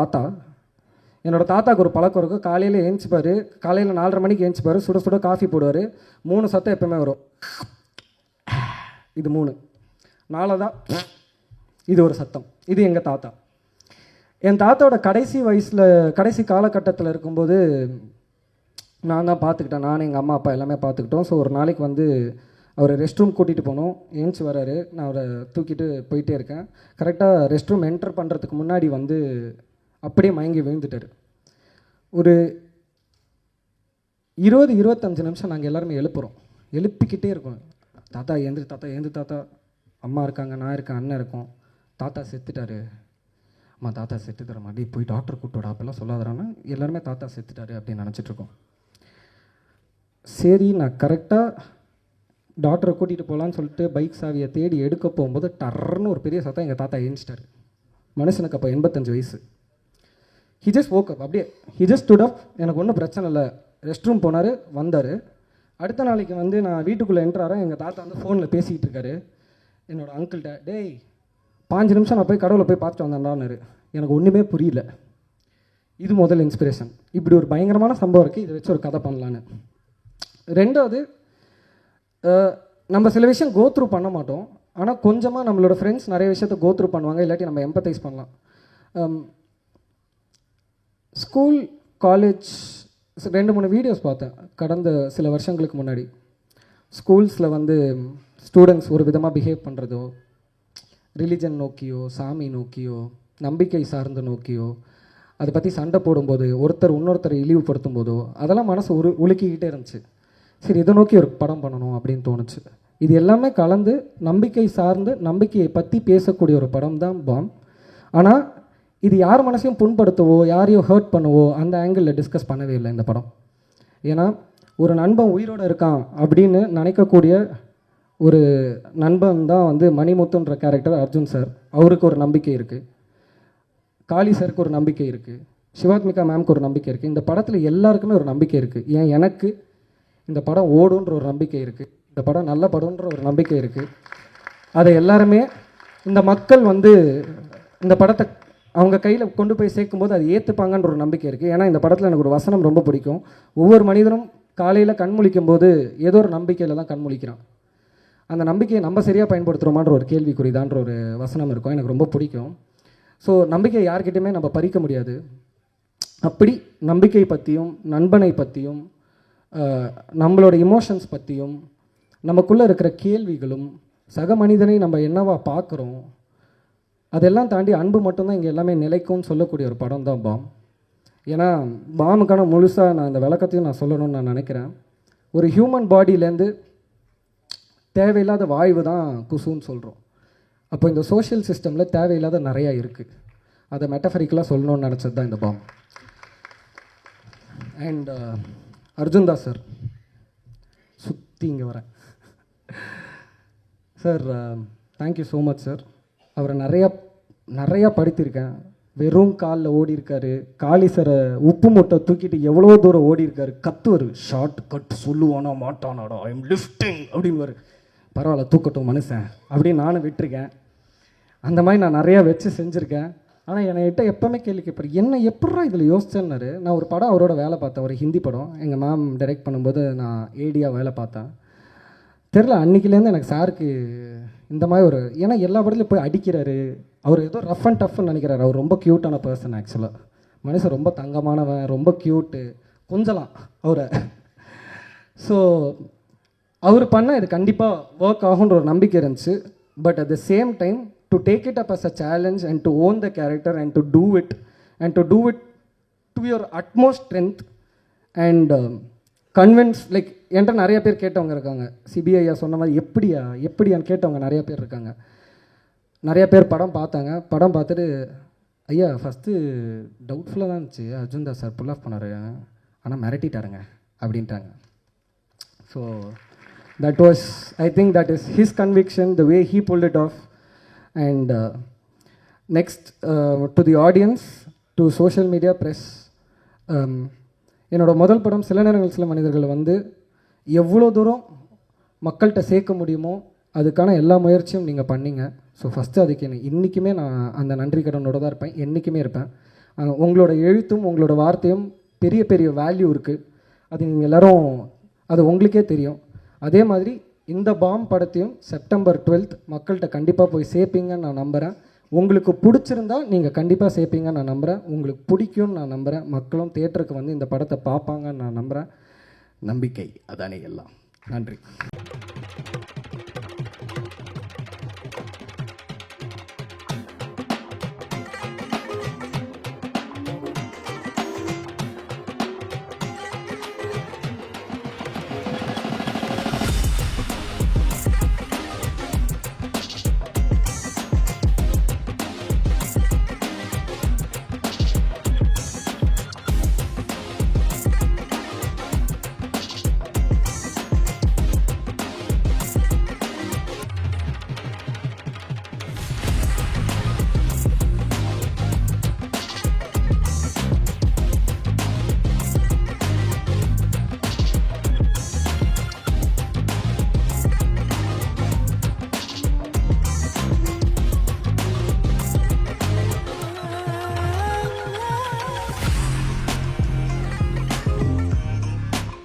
தாத்தாவுக்கு ஒரு பழக்கம் இருக்கும். காலையில் ஏஞ்சிப்பார், காலையில் 4:30 மணிக்கு ஏஞ்சிப்பார், சுட சுட காஃபி போடுவார். 3 சத்தம் எப்பவுமே வரும். இது 3 நாளதான் இது ஒரு சத்தம். இது எங்கள் தாத்தா. என் தாத்தாவோட கடைசி காலகட்டத்தில் இருக்கும்போது நான் தான் பார்த்துக்கிட்டேன். நானும் எங்கள் அம்மா அப்பா எல்லாமே பார்த்துக்கிட்டோம். ஸோ ஒரு நாளைக்கு அவர் ரெஸ்ட் ரூம் கூட்டிகிட்டு போனோம். ஏஞ்சி வராரு, நான் அவரை தூக்கிட்டு போயிட்டே இருக்கேன். கரெக்டாக ரெஸ்ட் ரூம் என்டர் பண்ணுறதுக்கு முன்னாடி அப்படியே மயங்கி விழுந்துட்டார். ஒரு 20-25 நிமிஷம் நாங்கள் எல்லாருமே எழுப்பிக்கிட்டே இருக்கோம். தாத்தா ஏந்து தாத்தா, அம்மா இருக்காங்க, நான் இருக்கேன், அண்ணன் இருக்கோம். தாத்தா செத்துட்டாரு, அம்மா தாத்தா செத்துட்டாரம்மா, அப்படியே போய் டாக்டர் கூப்பிட்டோட அப்பெல்லாம் சொல்லாதாரான்னா எல்லாருமே தாத்தா செத்துட்டாரு அப்படின்னு நினச்சிட்ருக்கோம். சரி, நான் கரெக்டாக டாக்டரை கூட்டிகிட்டு போகலான்னு சொல்லிட்டு பைக் சாவியை தேடி எடுக்க போகும்போது டர்ன்னு ஒரு பெரிய சத்தம். எங்கள் தாத்தா ஏஞ்சிட்டார். மனுஷனுக்கு அப்போ 85 வயசு. ஹி ஜஸ்ட் woke up அப்படியே ஹி ஜஸ்ட் stood up. எனக்கு ஒன்றும் பிரச்சனை இல்லை, ரெஸ்ட் ரூம் போனார், வந்தார். அடுத்த நாளைக்கு வந்து நான் வீட்டுக்குள்ளே என்ட்ராரேன், எங்கள் தாத்தா வந்து ஃபோனில் பேசிக்கிட்டு இருக்காரு என்னோடய அங்கிள்கிட்ட. டேய் 5 நிமிஷம் நான் போய் கடவுளை போய் பார்த்துட்டு வந்தேன்டான்னாரு. எனக்கு ஒன்றுமே புரியல. இது முதல் இன்ஸ்பிரேஷன். இப்படி ஒரு பயங்கரமான சம்பவம் இருக்குது, இதை வச்சு ஒரு கதை பண்ணலான்னு. ரெண்டாவது, நம்ம சில விஷயம் கோத்ரூ பண்ண மாட்டோம், ஆனால் கொஞ்சமாக நம்மளோட ஃப்ரெண்ட்ஸ் நிறைய விஷயத்தை கோத்ரூ பண்ணுவாங்க, இல்லாட்டி நம்ம எம்பத்தைஸ் பண்ணலாம். ஸ்கூல் காலேஜ் 2-3 வீடியோஸ் பார்த்தேன் கடந்த சில வருஷங்களுக்கு முன்னாடி. ஸ்கூல்ஸில் வந்து ஸ்டூடெண்ட்ஸ் ஒரு விதமாக பிஹேவ் பண்ணுறதோ, ரிலிஜன் நோக்கியோ, சாமி நோக்கியோ, நம்பிக்கை சார்ந்து நோக்கியோ, அதை பற்றி சண்டை போடும்போது ஒருத்தர் இன்னொருத்தரை இழிவுபடுத்தும் போதோ அதெல்லாம் மனசு உலுக்கிக்கிட்டே இருந்துச்சு. சரி, இதை நோக்கி ஒரு படம் பண்ணணும் அப்படின்னு தோணுச்சு. இது எல்லாமே கலந்து நம்பிக்கை சார்ந்து நம்பிக்கையை பற்றி பேசக்கூடிய ஒரு படம் தான் பாம். ஆனால் இது யார் மனசையும் புண்படுத்தவோ யாரையும் ஹர்ட் பண்ணவோ அந்த ஆங்கிளில் டிஸ்கஸ் பண்ணவே இல்லை இந்த படம். ஏன்னா ஒரு நண்பன் உயிரோடு இருக்கான் அப்படின்னு நினைக்கக்கூடிய ஒரு நண்பன் தான் வந்து மணிமுத்துன்ற கேரக்டர் அர்ஜுன் சார். அவருக்கு ஒரு நம்பிக்கை இருக்குது, காளி சாருக்கு ஒரு நம்பிக்கை இருக்குது, சிவாத்மிகா மேம்க்கு ஒரு நம்பிக்கை இருக்குது. இந்த படத்தில் எல்லாருக்குமே ஒரு நம்பிக்கை இருக்குது. ஏன் எனக்கு இந்த படம் ஓடுன்ற ஒரு நம்பிக்கை இருக்குது, இந்த படம் நல்ல படம்ன்ற ஒரு நம்பிக்கை இருக்குது. அதை எல்லாருமே இந்த மக்கள் வந்து இந்த படத்தை அவங்க கையில் கொண்டு போய் சேர்க்கும்போது அது ஏற்றுப்பாங்கன்ற ஒரு நம்பிக்கை இருக்குது. ஏன்னா இந்த படத்தில் எனக்கு ஒரு வசனம் ரொம்ப பிடிக்கும். ஒவ்வொரு மனிதனும் காலையில் கண்முழிக்கும் போது ஏதோ ஒரு நம்பிக்கையில் தான் கண்முழிக்கிறான். அந்த நம்பிக்கையை நம்ம சரியாக பயன்படுத்துகிறோமான்ற ஒரு கேள்விக்குறிதான்ற ஒரு வசனம் இருக்கும், எனக்கு ரொம்ப பிடிக்கும். ஸோ நம்பிக்கையை யார்கிட்டையுமே நம்ம பறிக்க முடியாது. அப்படி நம்பிக்கை பற்றியும் நண்பனை பற்றியும் நம்மளோட இமோஷன்ஸ் பற்றியும் நமக்குள்ளே இருக்கிற கேள்விகளும் சக மனிதனை நம்ம என்னவா பார்க்குறோம் அதெல்லாம் தாண்டி அன்பு மட்டும்தான் இங்கே எல்லாமே நிலைக்கும்னு சொல்லக்கூடிய ஒரு படம் தான் பாம். ஏன்னா பாமுக்கான முழுசாக நான் இந்த விளக்கத்தையும் நான் சொல்லணும்னு நான் நினைக்கிறேன். ஒரு ஹியூமன் பாடியிலேருந்து தேவையில்லாத வாய்வு தான் குசுன்னு சொல்கிறோம். அப்போ இந்த சோஷியல் சிஸ்டமில் தேவையில்லாத நிறையா இருக்குது. அதை மெட்டஃபரிக்கலாக சொல்லணும்னு நினச்சது தான் இந்த bomb. And Arjun Das sir, சுற்றி இங்கே வரேன் சார். Thank you so much sir. அவரை நிறையா படித்திருக்கேன். வெறும் காலில் ஓடி இருக்காரு. காளி சாரை உப்பு மூட்டை தூக்கிட்டு எவ்வளோ தூரம் ஓடி இருக்காரு. கத்துவார், ஷார்ட் கட் சொல்லுவானா மாட்டானாடா, ஐ எம் லிஃப்டிங் அப்படின்னு. பரவாயில்ல தூக்கட்டும் மனுஷன் அப்படின்னு நானும் விட்டுருக்கேன். அந்த மாதிரி நான் நிறையா வச்சு செஞ்சுருக்கேன். ஆனால் என்கிட்ட எப்போவுமே கேள்வி கேட்பார், என்ன எப்படா இதில் யோசிச்சேன்னாரு. நான் ஒரு படம் அவரோட வேலை பார்த்தேன், ஒரு ஹிந்தி படம். எங்கள் மேம் டைரக்ட் பண்ணும்போது நான் ஏடியாக வேலை பார்த்தேன். தெரில, அன்றைக்கிலேருந்து எனக்கு சாருக்கு இந்த மாதிரி ஒரு, ஏன்னா எல்லா படத்துலையும் போய் அடிக்கிறாரு. அவர் ஏதோ ரஃப் அண்ட் டஃப்னு நினைக்கிறாரு. அவர் ரொம்ப க்யூட்டான பர்சன் ஆக்சுவலாக. மனுஷன் ரொம்ப தங்கமானவன், ரொம்ப க்யூட்டு, கொஞ்சலாம் அவரை. ஸோ அவர் பண்ண இது கண்டிப்பாக ஒர்க் ஆகுன்ற ஒரு நம்பிக்கை இருந்துச்சு. But at the same time to take it up as a challenge and to own the character and to do it to your utmost strength and convince, like என்கிட்ட நிறைய பேர் கேட்டவங்க இருக்காங்க. சிபிஐயா சொன்ன மாதிரி எப்படியான்னு கேட்டவங்க நிறைய பேர் இருக்காங்க. நிறைய பேர் படம் பார்த்தாங்க. படம் பார்த்துட்டு ஐயா ஃபஸ்ட்டு டவுட்ஃபுல்லாக தான் இருந்துச்சு, Arjun Das sir pull off பண்ணார், ஆனால் மிரட்டிட்டாருங்க அப்படின்ட்டாங்க. So that was, I think that is his conviction, the way he pulled it off. And next to the audience, to social media, press, என்னோடய முதல் படம் சில நேரங்கள் சில மனிதர்கள் வந்து எவ்வளோ தூரம் மக்கள்கிட்ட சேர்க்க முடியுமோ அதுக்கான எல்லா முயற்சியும் நீங்கள் பண்ணீங்க. ஸோ ஃபஸ்ட்டு அதுக்கு இன்றைக்குமே நான் அந்த நன்றி கடனோட தான் இருப்பேன், என்றைக்குமே இருப்பேன். உங்களோட எழுத்தும் உங்களோட வார்த்தையும் பெரிய பெரிய வேல்யூ இருக்குது. அது நீங்கள் எல்லோரும் அது உங்களுக்கே தெரியும். அதே மாதிரி இந்த பாம் படத்தையும் செப்டம்பர் 12th மக்கள்கிட்ட கண்டிப்பாக போய் சேர்ப்பீங்கன்னு நான் நம்புகிறேன். உங்களுக்கு பிடிச்சிருந்தா நீங்கள் கண்டிப்பாக சேர்ப்பீங்கன்னு நான் நம்புகிறேன். உங்களுக்கு பிடிக்கும்னு நான் நம்புகிறேன். மக்களும் தேட்டருக்கு வந்து இந்த படத்தை பார்ப்பாங்கன்னு நான் நம்புகிறேன். நம்பிக்கை அதானே எல்லாம். நன்றி.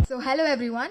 So hello everyone.